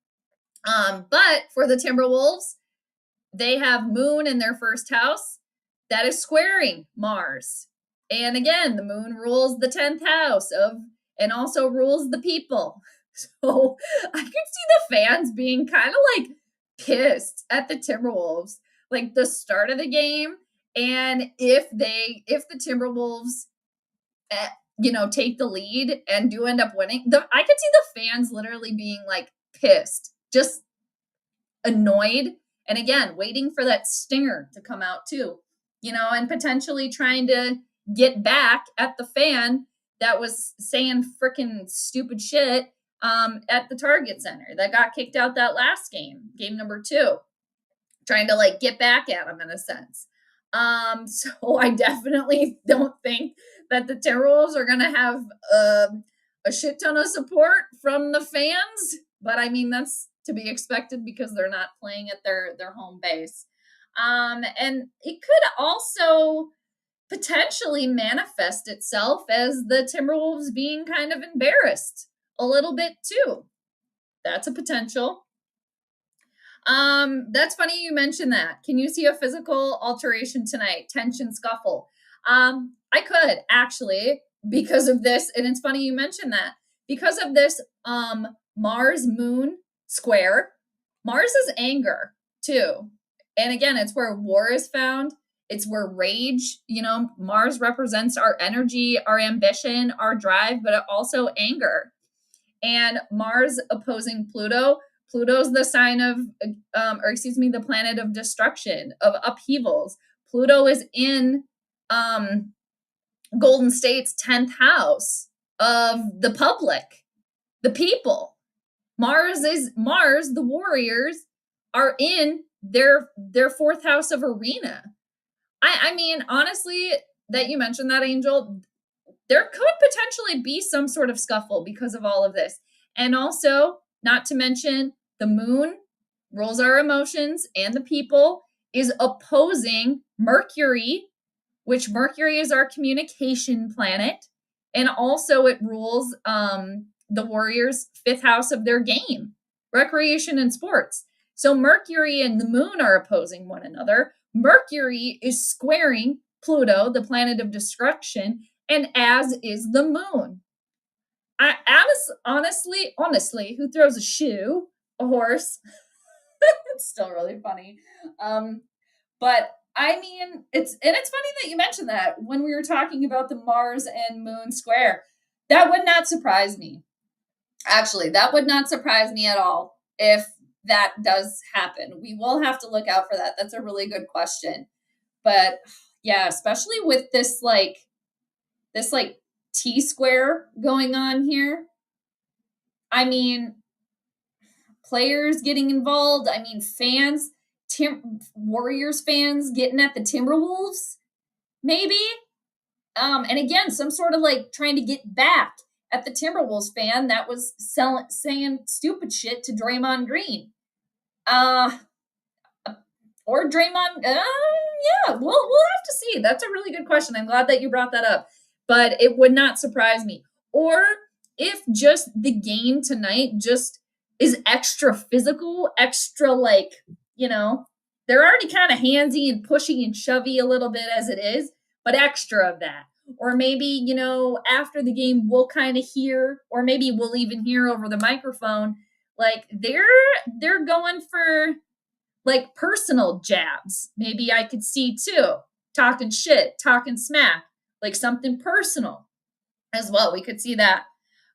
But for the Timberwolves, they have moon in their first house that is squaring Mars. And again, the moon rules the 10th house and also rules the people. So I could see the fans being kind of like pissed at the Timberwolves, like the start of the game. And if the Timberwolves, take the lead and do end up winning, I could see the fans literally being like pissed, just annoyed And again, waiting for that stinger to come out too, and potentially trying to get back at the fan that was saying freaking stupid shit at the Target Center that got kicked out that last game number 2, trying to like get back at him in a sense. So I definitely don't think that the Timberwolves are going to have a shit ton of support from the fans, but I mean, that's to be expected because they're not playing at their home base. And it could also potentially manifest itself as the Timberwolves being kind of embarrassed a little bit too. That's a potential. That's funny you mentioned that. Can you see a physical alteration tonight? Tension, scuffle. I could actually, because of this, and it's funny you mentioned that. Because of this Mars Moon square, Mars is anger too. And again, it's where war is found. It's where rage, Mars represents our energy, our ambition, our drive, but also anger. And Mars opposing Pluto. Pluto's the sign of, the planet of destruction, of upheavals. Pluto is in Golden State's 10th house of the public, the people. Mars, the warriors are in their 4th house of arena. I mean, honestly, that you mentioned that, Angel, there could potentially be some sort of scuffle because of all of this. And also, not to mention, the moon rules our emotions and the people, is opposing Mercury, which Mercury is our communication planet. And also it rules the Warriors' 5th house of their game, recreation and sports. So Mercury and the moon are opposing one another. Mercury is squaring Pluto, the planet of destruction, and as is the moon. I honestly, who throws a shoe? A horse. It's still really funny. But I mean, it's funny that you mentioned that when we were talking about the Mars and Moon square. That would not surprise me. Actually, that would not surprise me at all if that does happen. We will have to look out for that. That's a really good question. But yeah, especially with this T square going on here. I mean, players getting involved. I mean, fans, Warriors fans getting at the Timberwolves, maybe. And again, some sort of like trying to get back at the Timberwolves fan that was saying stupid shit to Draymond Green. Or Draymond, yeah, we'll have to see. That's a really good question. I'm glad that you brought that up. But it would not surprise me. Or if just the game tonight just is extra physical, extra like, they're already kind of handsy and pushy and shovey a little bit as it is, but extra of that. Or maybe, after the game we'll kind of hear, or maybe we'll even hear over the microphone, like they're going for like personal jabs. Maybe I could see too, talking shit, talking smack, like something personal as well. We could see that.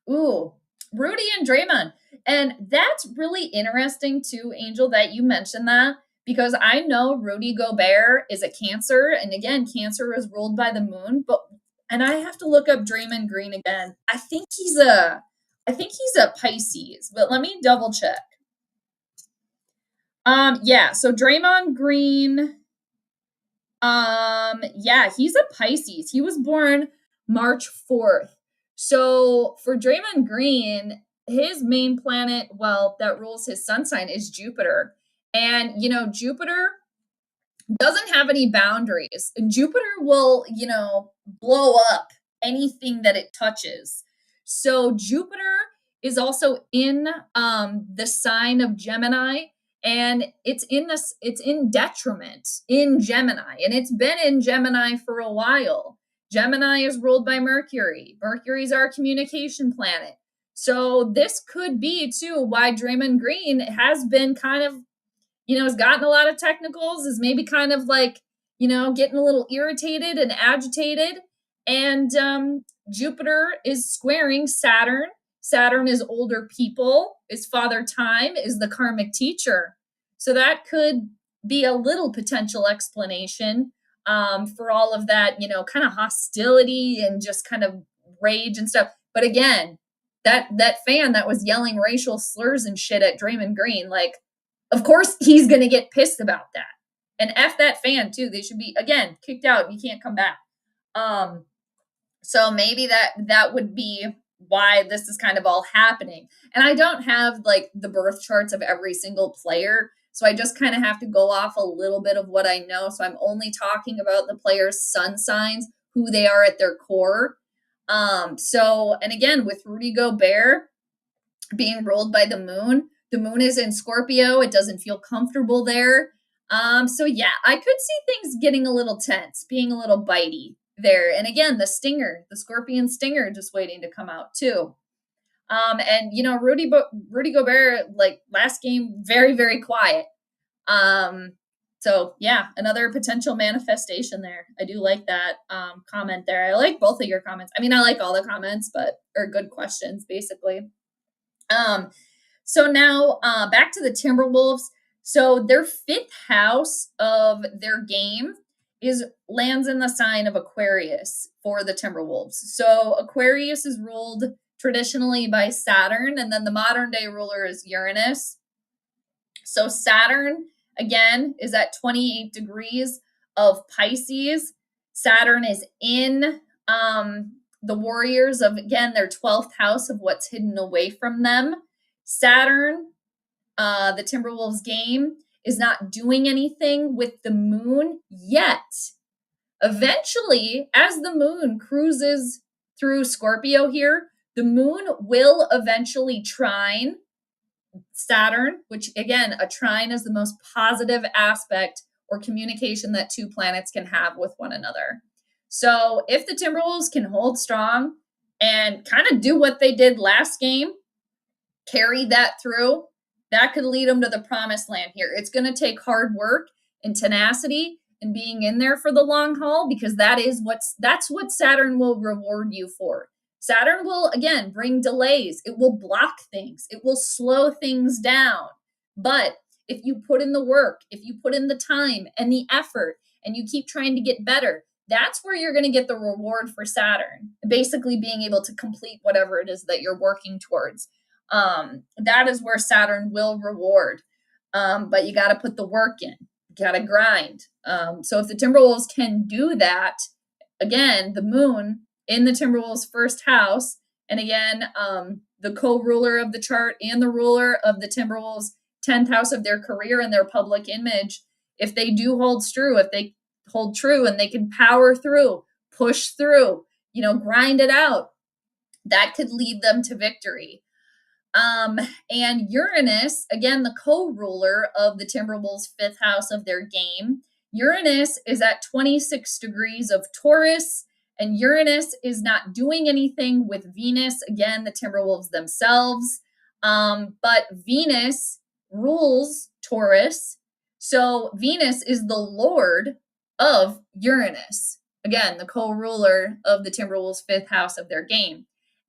Ooh, Rudy and Draymond. And that's really interesting too, Angel, that you mentioned that, because I know Rudy Gobert is a Cancer. And again, Cancer is ruled by the moon, and I have to look up Draymond Green again. I think he's a Pisces, but let me double check. Yeah, so Draymond Green, yeah, he's a Pisces. He was born March 4th. So for Draymond Green, his main planet, that rules his sun sign is Jupiter. And, Jupiter doesn't have any boundaries. And Jupiter will, blow up anything that it touches. So Jupiter is also in the sign of Gemini. And it's in detriment in Gemini, and it's been in Gemini for a while. Gemini is ruled by Mercury. Mercury is our communication planet. So this could be too why Draymond Green has been kind of, has gotten a lot of technicals, is maybe kind of like, getting a little irritated and agitated. And Jupiter is squaring Saturn. Saturn is older people, is father time, is the karmic teacher. So that could be a little potential explanation for all of that, kind of hostility and just kind of rage and stuff. But again, that fan that was yelling racial slurs and shit at Draymond Green, like, of course he's going to get pissed about that. And F that fan too. They should be, again, kicked out. You can't come back. So maybe that would be why this is kind of all happening. And I don't have like the birth charts of every single player. So I just kind of have to go off a little bit of what I know. So I'm only talking about the players' sun signs, who they are at their core. And again, with Rudy Gobert being ruled by the moon is in Scorpio. It doesn't feel comfortable there. So yeah, I could see things getting a little tense, being a little bitey there. And again, the Scorpion stinger just waiting to come out too. And Rudy Gobert, like last game, very, very quiet. So yeah, another potential manifestation there. I do like that comment there. I like both of your comments. I mean, I like all the comments, but are good questions basically. So now back to the Timberwolves. So their 5th house of their game lands in the sign of Aquarius for the Timberwolves. So Aquarius is ruled traditionally by Saturn, and then the modern day ruler is Uranus. So Saturn, again, is at 28 degrees of Pisces. Saturn is in the Warriors of, again, their 12th house of what's hidden away from them. Saturn, the Timberwolves game, is not doing anything with the moon yet. Eventually, as the moon cruises through Scorpio here, the moon will eventually trine Saturn, which again, a trine is the most positive aspect or communication that two planets can have with one another. So if the Timberwolves can hold strong and kind of do what they did last game, carry that through, that could lead them to the promised land here. It's going to take hard work and tenacity and being in there for the long haul, because that's what Saturn will reward you for. Saturn will, again, bring delays. It will block things. It will slow things down. But if you put in the work, if you put in the time and the effort, and you keep trying to get better, that's where you're going to get the reward for Saturn, basically being able to complete whatever it is that you're working towards. That is where Saturn will reward. But you got to put the work in. You got to grind. So if the Timberwolves can do that, again, the moon in the Timberwolves' 1st house, and again, the co-ruler of the chart and the ruler of the Timberwolves' 10th house of their career and their public image, if they do hold true, and they can power through, push through, grind it out, that could lead them to victory. And Uranus, again, the co-ruler of the Timberwolves' 5th house of their game, Uranus is at 26 degrees of Taurus, and Uranus is not doing anything with Venus, again, the Timberwolves themselves. But Venus rules Taurus. So Venus is the lord of Uranus. Again, the co-ruler of the Timberwolves' 5th house of their game.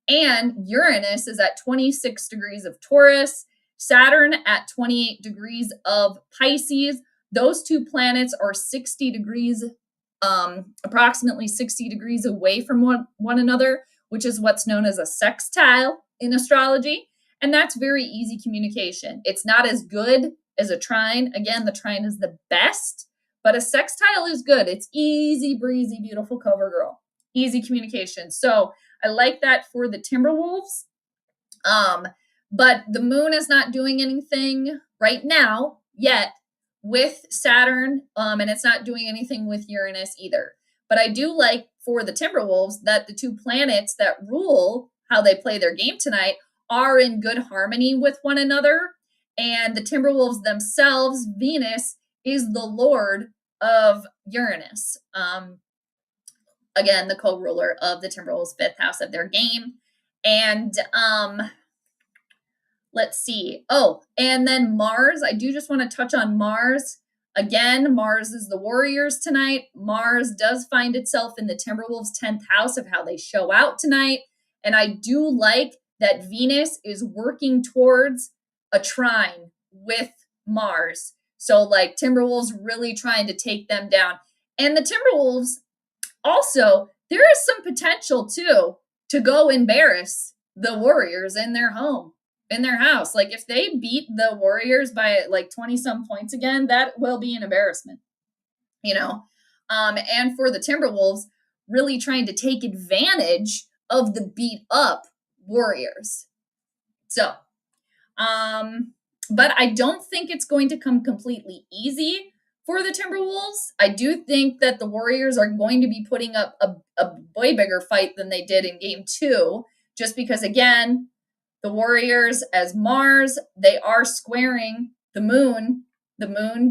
And Uranus is at 26 degrees of Taurus, Saturn at 28 degrees of Pisces. Those two planets are 60 degrees, approximately 60 degrees away from one another, which is what's known as a sextile in astrology. And that's very easy communication. It's not as good as a trine. Again, the trine is the best, but a sextile is good. It's easy breezy, beautiful cover girl. Easy communication. So I like that for the Timberwolves. But the moon is not doing anything right now yet with Saturn, and it's not doing anything with Uranus either. But I do like for the Timberwolves that the two planets that rule how they play their game tonight are in good harmony with one another. And the Timberwolves themselves, Venus, is the lord of Uranus. Again, the co-ruler of the Timberwolves' 5th house of their game. And let's see. Oh, and then Mars. I do just want to touch on Mars. Again, Mars is the Warriors tonight. Mars does find itself in the Timberwolves' 10th house of how they show out tonight. And I do like that Venus is working towards a trine with Mars. So like Timberwolves really trying to take them down. And the Timberwolves also, there is some potential too to go embarrass the Warriors in their home, in their house. Like if they beat the Warriors by like 20 some points again, that will be an embarrassment, you know? And for the Timberwolves, really trying to take advantage of the beat up Warriors. So, but I don't think it's going to come completely easy for the Timberwolves. I do think that the Warriors are going to be putting up a way bigger fight than they did in game 2, just because, again, the Warriors as Mars, they are squaring the moon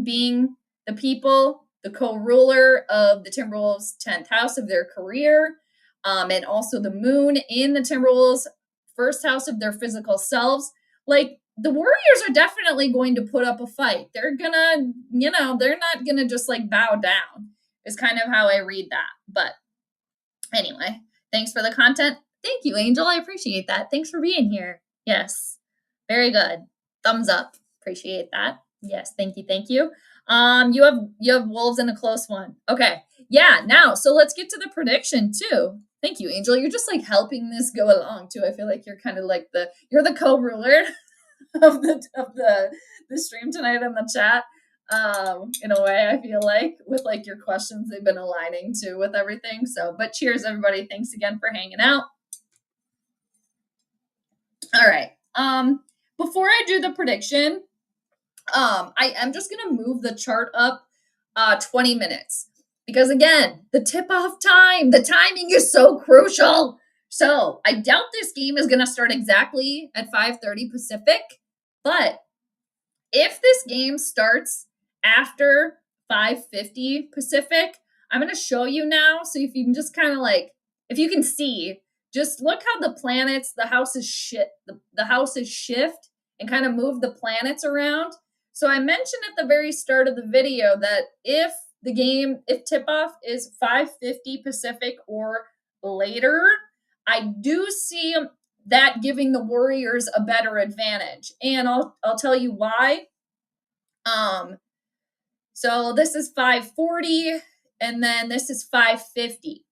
being the people, the co-ruler of the Timberwolves' 10th house of their career, and also the moon in the Timberwolves' first house of their physical selves. Like, the Warriors are definitely going to put up a fight. They're gonna, they're not gonna just like bow down, is kind of how I read that. But anyway, thanks for the content. Thank you, Angel. I appreciate that. Thanks for being here. Yes, very good. Thumbs up. Appreciate that. Yes, thank you, thank you. You have Wolves in a close one. Okay, yeah. Now, so let's get to the prediction too. Thank you, Angel. You're just like helping this go along too. I feel like you're kind of like you're the co-ruler of the stream tonight in the chat. In a way, I feel like with like your questions, they've been aligning too with everything. So, but cheers, everybody. Thanks again for hanging out. All right. Before I do the prediction, I am just gonna move the chart up 20 minutes because again, the tip-off time, the timing is so crucial. So I doubt this game is gonna start exactly at 5:30 Pacific, but if this game starts after 5:50 Pacific, I'm going to show you now. So if you can just kind of like, if you can see, just look how the planets, the houses shift and kind of move the planets around. So I mentioned at the very start of the video that if tip-off is 5:50 Pacific or later, I do see that giving the Warriors a better advantage. And I'll tell you why. So this is 5:40 and then this is 5:50.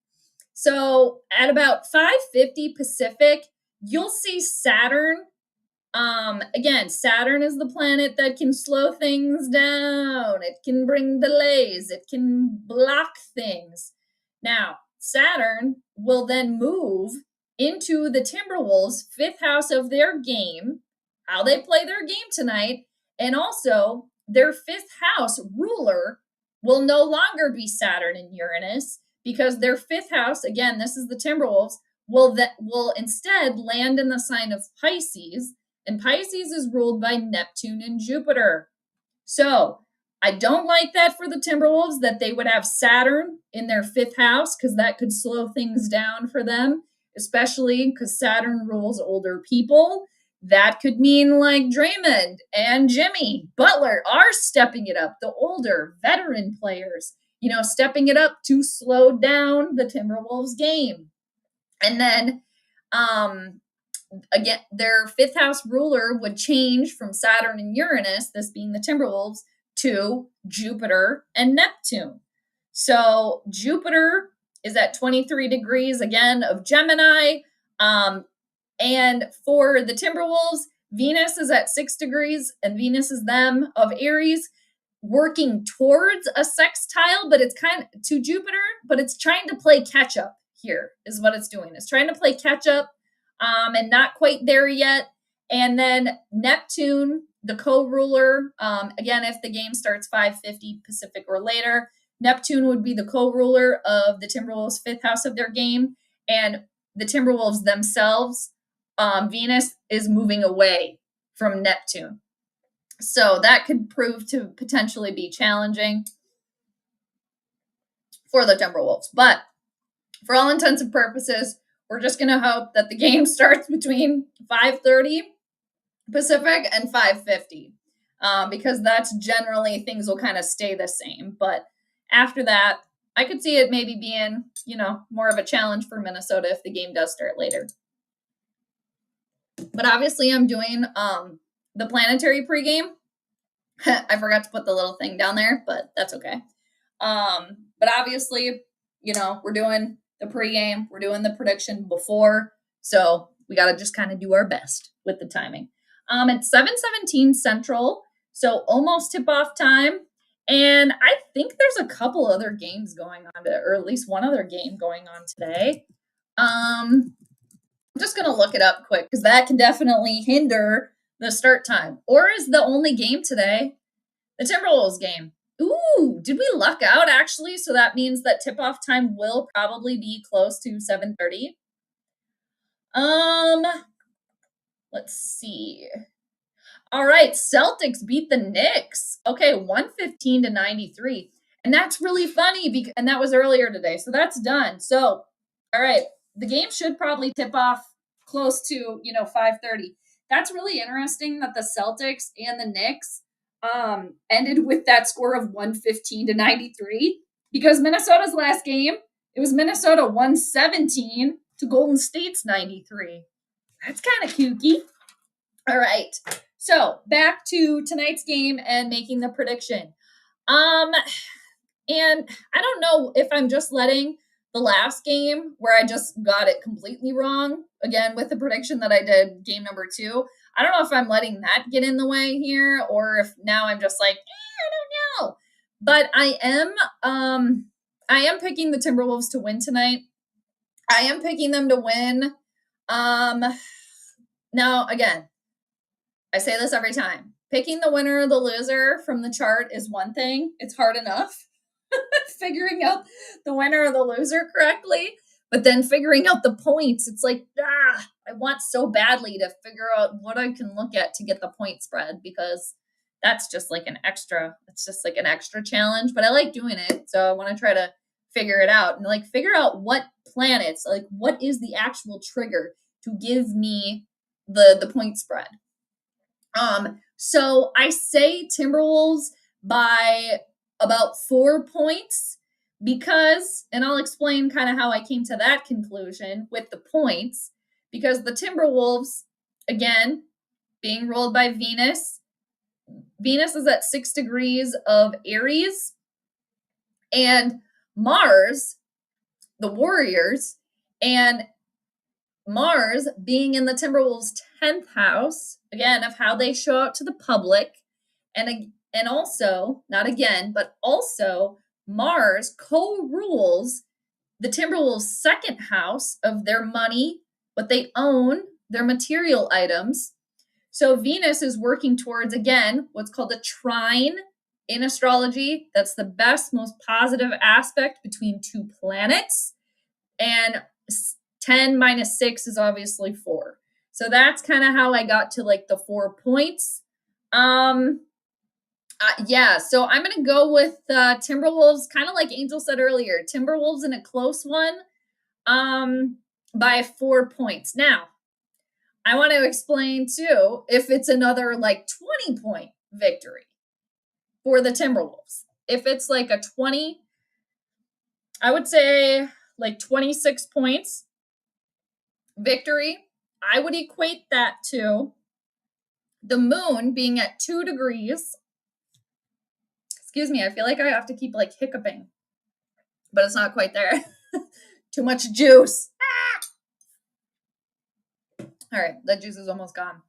So at about 5:50 Pacific, you'll see Saturn. Again, Saturn is the planet that can slow things down. It can bring delays. It can block things. Now, Saturn will then move into the Timberwolves' 5th house of their game, how they play their game tonight, and also their 5th house ruler will no longer be Saturn and Uranus because their 5th house, again, this is the Timberwolves, will instead land in the sign of Pisces, and Pisces is ruled by Neptune and Jupiter. So I don't like that for the Timberwolves that they would have Saturn in their 5th house because that could slow things down for them, especially because Saturn rules older people. That could mean like Draymond and Jimmy Butler are stepping it up, the older veteran players, stepping it up to slow down the Timberwolves game. And then again, their 5th house ruler would change from Saturn and Uranus, this being the Timberwolves, to Jupiter and Neptune. So Jupiter is at 23 degrees, again, of Gemini. And for the Timberwolves, Venus is at 6 degrees, and Venus is them of Aries, working towards a sextile, but it's kind of to Jupiter, but it's trying to play catch up here, is what it's doing. It's trying to play catch up. And not quite there yet. And then Neptune, the co-ruler, again, if the game starts 5:50 Pacific or later, Neptune would be the co-ruler of the Timberwolves' 5th house of their game. And the Timberwolves themselves, Venus is moving away from Neptune. So that could prove to potentially be challenging for the Timberwolves. But for all intents and purposes, we're just going to hope that the game starts between 5:30 Pacific and 5:50 because that's generally things will kind of stay the same. But after that, I could see it maybe being, more of a challenge for Minnesota if the game does start later. But obviously I'm doing the planetary pregame. I forgot to put the little thing down there, but that's okay. But obviously, we're doing the pregame, we're doing the prediction before, so we got to just kind of do our best with the timing. It's 7:17 Central, so almost tip-off time, and I think there's a couple other games going on, or at least one other game going on today. I'm just gonna look it up quick because that can definitely hinder the start time. Or is the only game today the Timberwolves game? Ooh, did we luck out actually? So that means that tip-off time will probably be close to 7:30. Let's see. All right, Celtics beat the Knicks. Okay, 115-93. And that's really funny and that was earlier today. So that's done. So, all right, the game should probably tip off close to, 5:30. That's really interesting that the Celtics and the Knicks ended with that score of 115-93 because Minnesota's last game, it was Minnesota 117 to Golden State's 93. That's kind of kooky. All right. So back to tonight's game and making the prediction. And I don't know if I'm just letting the last game where I just got it completely wrong, again, with the prediction that I did game number 2. I don't know if I'm letting that get in the way here or if now I'm just like, I don't know. But I am picking the Timberwolves to win tonight. I am picking them to win. Now, again, I say this every time. Picking the winner or the loser from the chart is one thing. It's hard enough figuring out the winner or the loser correctly. But then figuring out the points, it's like, I want so badly to figure out what I can look at to get the point spread because that's just like it's just like an extra challenge. But I like doing it. So I want to try to figure it out and like figure out what planets, like what is the actual trigger to give me the point spread. So I say Timberwolves by about 4 points because, and I'll explain kind of how I came to that conclusion with the points, because the Timberwolves, again, being ruled by Venus is at 6 degrees of Aries, and Mars, the Warriors, and Mars being in the Timberwolves' 10th house, again, of how they show out to the public. And also, not again, but also Mars co-rules the Timberwolves' 2nd house of their money, what they own, their material items. So Venus is working towards, again, what's called a trine in astrology. That's the best, most positive aspect between two planets. And 10 minus 6 is obviously 4. So that's kind of how I got to like the 4 points. Yeah, so I'm going to go with Timberwolves, kind of like Angel said earlier, Timberwolves in a close one by 4 points. Now, I want to explain too if it's another like 20-point victory for the Timberwolves. If it's like a 20, I would say like 26 points victory, I would equate that to the moon being at 2 degrees. Excuse me, I feel like I have to keep like hiccuping, but it's not quite there. Too much juice. All right, that juice is almost gone.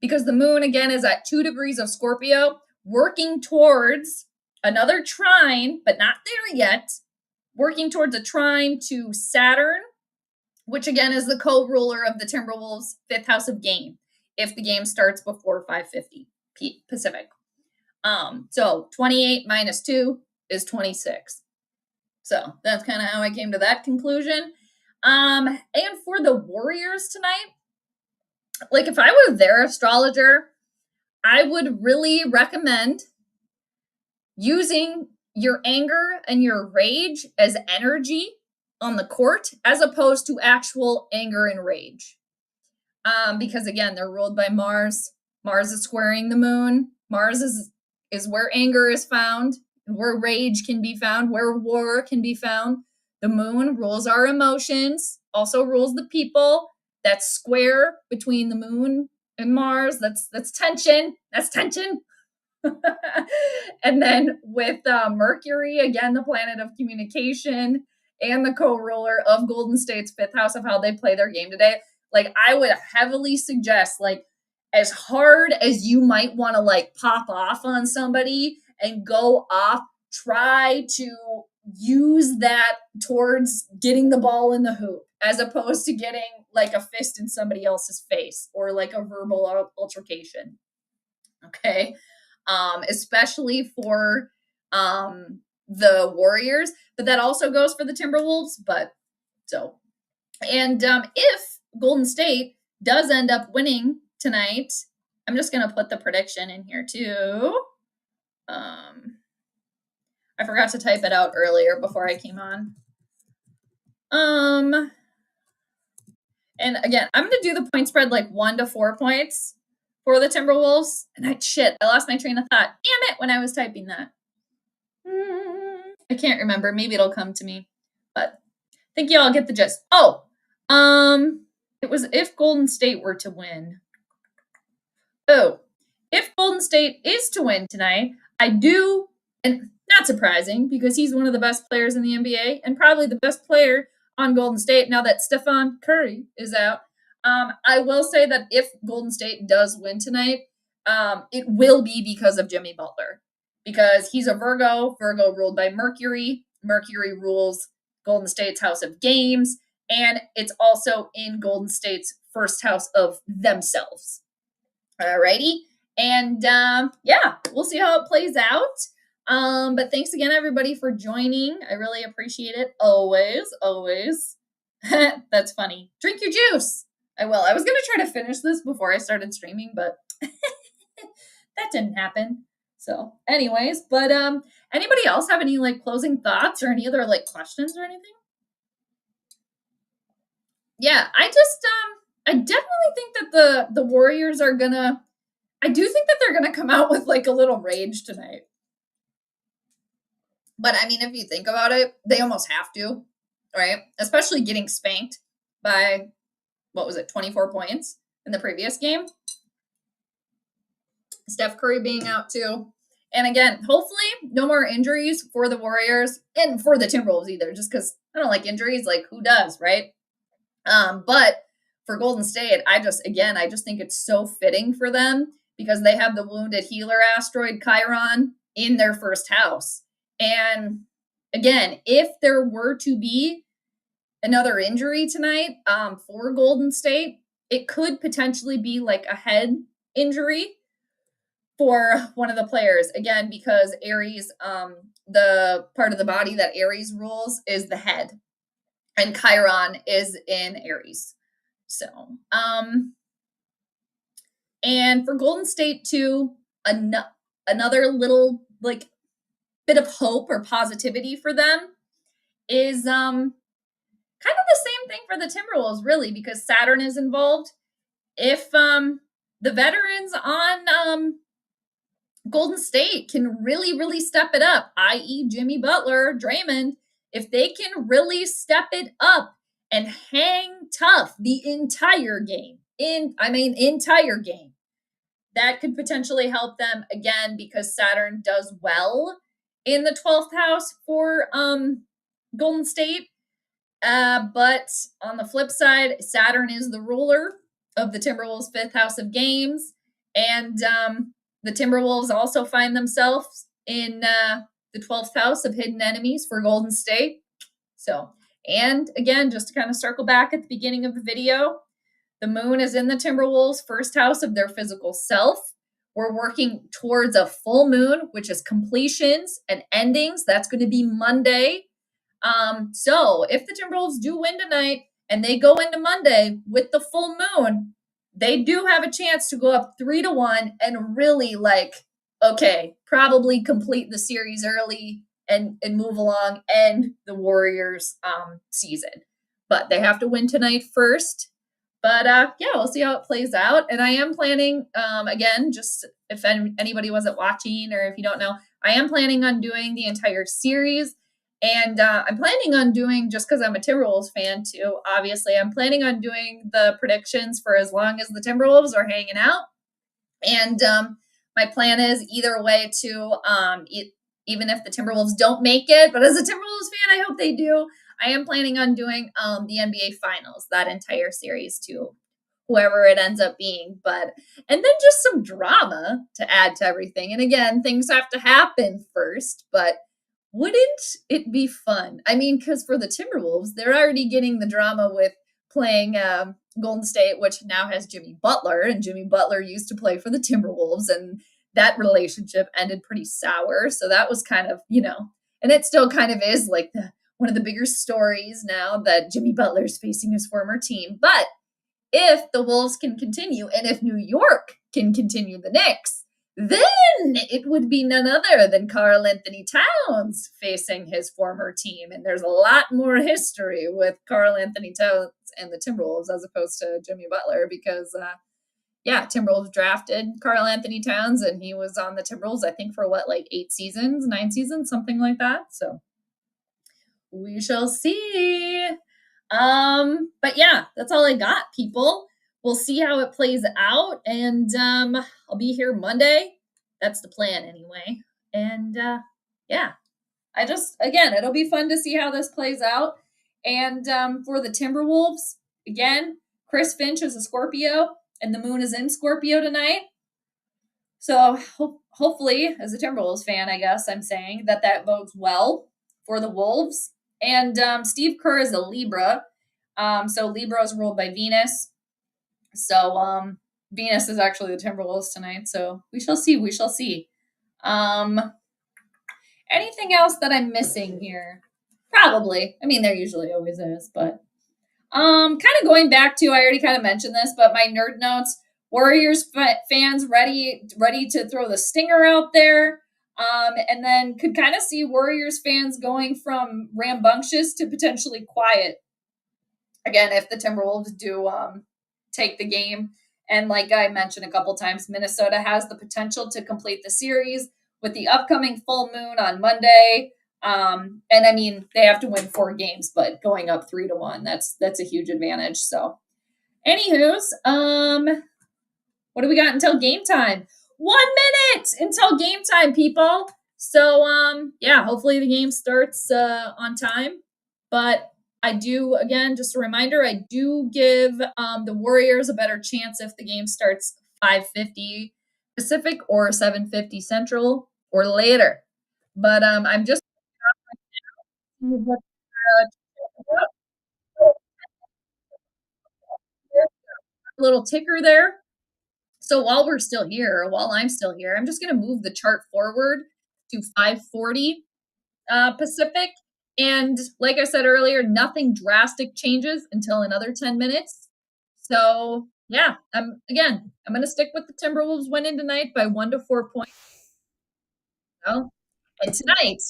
Because the moon again is at 2 degrees of Scorpio, working towards another trine, but not there yet. Working towards a trine to Saturn, which again is the co-ruler of the Timberwolves' 5th house of game, if the game starts before 5:50 Pacific. So 28 minus 2 is 26. So that's kind of how I came to that conclusion. And for the Warriors tonight, like if I were their astrologer, I would really recommend using your anger and your rage as energy on the court as opposed to actual anger and rage. Because again, they're ruled by Mars. Mars is squaring the moon. Mars is where anger is found, where rage can be found, where war can be found. The moon rules our emotions, also rules the people. That's square between the moon and Mars. That's tension. That's tension. And then with Mercury, again, the planet of communication and the co-ruler of Golden State's fifth house of how they play their game today, like I would heavily suggest, like, as hard as you might want to like pop off on somebody and go off, try to use that towards getting the ball in the hoop as opposed to getting like a fist in somebody else's face or like a verbal altercation. Okay. Especially for the Warriors, but that also goes for the Timberwolves. But so, and if Golden State does end up winning tonight, I'm just going to put the prediction in here too. I forgot to type it out earlier before I came on. And again, I'm going to do the point spread like 1 to 4 points for the Timberwolves. And I lost my train of thought. Damn it, when I was typing that. I can't remember. Maybe it'll come to me. But I think you all get the gist. Oh, it was if Golden State were to win. Oh, if Golden State is to win tonight, I do, and not surprising because he's one of the best players in the NBA and probably the best player on Golden State now that Stephen Curry is out. I will say that if Golden State does win tonight, it will be because of Jimmy Butler, because he's a Virgo ruled by Mercury. Mercury rules Golden State's house of games, and it's also in Golden State's first house of themselves. Alrighty. And yeah, we'll see how it plays out. But thanks again, everybody, for joining. I really appreciate it. Always. That's funny. Drink your juice. I will. I was going to try to finish this before I started streaming, but that didn't happen. So anyways, but anybody else have any like closing thoughts or any other like questions or anything? Yeah, I definitely think that the Warriors are gonna, I do think that they're gonna come out with like a little rage tonight. But I mean, if you think about it, they almost have to, right? Especially getting spanked by, 24 points in the previous game. Steph Curry being out too. And again, hopefully no more injuries for the Warriors and for the Timberwolves either, just because I don't like injuries. Like, who does, right? But for Golden State, I just think it's so fitting for them because they have the wounded healer asteroid Chiron in their first house. And again, if there were to be another injury tonight for Golden State, it could potentially be like a head injury for one of the players. Again, because Aries, the part of the body that Aries rules is the head. And Chiron is in Aries. So, and for Golden State too, another little like bit of hope or positivity for them is kind of the same thing for the Timberwolves, really, because Saturn is involved. If the veterans on Golden State can really step it up, i.e. Jimmy Butler, Draymond, if they can really step it up and hang tough the entire game, entire game, that could potentially help them again because Saturn does well in the 12th house for Golden State. But on the flip side, Saturn is the ruler of the Timberwolves' fifth house of games. And the Timberwolves also find themselves in the 12th house of hidden enemies for Golden State. So, and again, just to kind of circle back at the beginning of the video, the moon is in the Timberwolves' first house of their physical self. We're working towards a full moon, which is completions and endings. That's going to be Monday. So if the Timberwolves do win tonight and they go into Monday with the full moon, they do have a chance to go up 3-1 and really probably complete the series early and move along, end the Warriors season. But they have to win tonight first. But yeah, we'll see how it plays out. And I am planning, again, just if anybody wasn't watching or if you don't know, I am planning on doing the entire series. And I'm planning on doing, just because I'm a Timberwolves fan too, obviously, I'm planning on doing the predictions for as long as the Timberwolves are hanging out. And my plan is either way to even if the Timberwolves don't make it, but as a Timberwolves fan, I hope they do. I am planning on doing the NBA Finals, that entire series too, whoever it ends up being. But and then just some drama to add to everything. And again, things have to happen first, but wouldn't it be fun? I mean, because for the Timberwolves, they're already getting the drama with playing Golden State, which now has Jimmy Butler, and Jimmy Butler used to play for the Timberwolves, and that relationship ended pretty sour. So that was kind of, and it still kind of is like one of the bigger stories now that Jimmy Butler's facing his former team. But if the Wolves can continue, and if New York can continue the Knicks, then it would be none other than Karl Anthony Towns facing his former team. And there's a lot more history with Karl Anthony Towns and the Timberwolves as opposed to Jimmy Butler because, Timberwolves drafted Karl Anthony Towns and he was on the Timberwolves, I think, for 9 seasons, something like that. So we shall see. But yeah, that's all I got, people. We'll see how it plays out, and I'll be here Monday. That's the plan anyway. And it'll be fun to see how this plays out. And for the Timberwolves, again, Chris Finch is a Scorpio, and the moon is in Scorpio tonight. So hopefully, as a Timberwolves fan, I guess I'm saying that bodes well for the Wolves. And Steve Kerr is a Libra. So Libra is ruled by Venus. So Venus is actually the Timberwolves tonight. So we shall see. Anything else that I'm missing here? Probably. I mean, there usually always is. But kind of going back to, I already kind of mentioned this, but my nerd notes, Warriors fans ready to throw the stinger out there. And then could kind of see Warriors fans going from rambunctious to potentially quiet. Again, if the Timberwolves do take the game. And like I mentioned a couple times, Minnesota has the potential to complete the series with the upcoming full moon on Monday. And I mean, they have to win 4 games, but going up 3-1, that's a huge advantage. So anywho's, what do we got until game time? 1 minute until game time, people. So, hopefully the game starts on time. But I do, again, just a reminder, I do give the Warriors a better chance if the game starts 5:50 Pacific or 7:50 Central or later. But I'm just little ticker there. So while I'm still here, I'm just going to move the chart forward to 5:40 Pacific. And like I said earlier, nothing drastic changes until another 10 minutes. So yeah, I'm going to stick with the Timberwolves winning tonight by 1 to 4 points. Well, and tonight,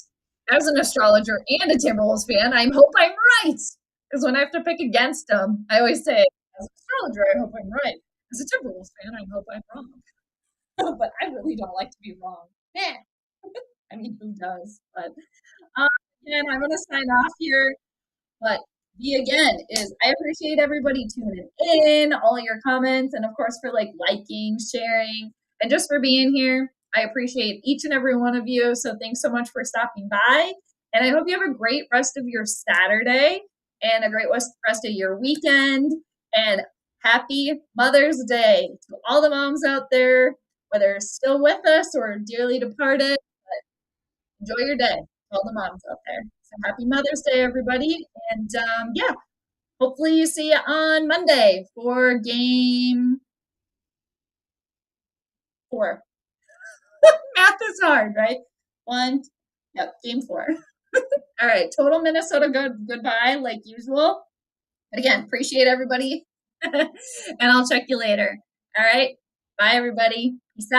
as an astrologer and a Timberwolves fan, I hope I'm right. Because when I have to pick against them, I always say, as an astrologer, I hope I'm right. As a Timberwolves fan, I hope I'm wrong. But I really don't like to be wrong. I mean, who does? But again, I'm going to sign off here. But I appreciate everybody tuning in, all your comments, and of course for liking, sharing, and just for being here. I appreciate each and every one of you. So thanks so much for stopping by. And I hope you have a great rest of your Saturday and a great rest of your weekend. And happy Mother's Day to all the moms out there, whether still with us or dearly departed. But enjoy your day. All the moms out there. So happy Mother's Day, everybody. And hopefully you see you on Monday for game 4. Math is hard, right? 1. Yep, game 4. All right, total Minnesota goodbye, like usual. But again, appreciate everybody. And I'll check you later. All right. Bye, everybody. Peace out.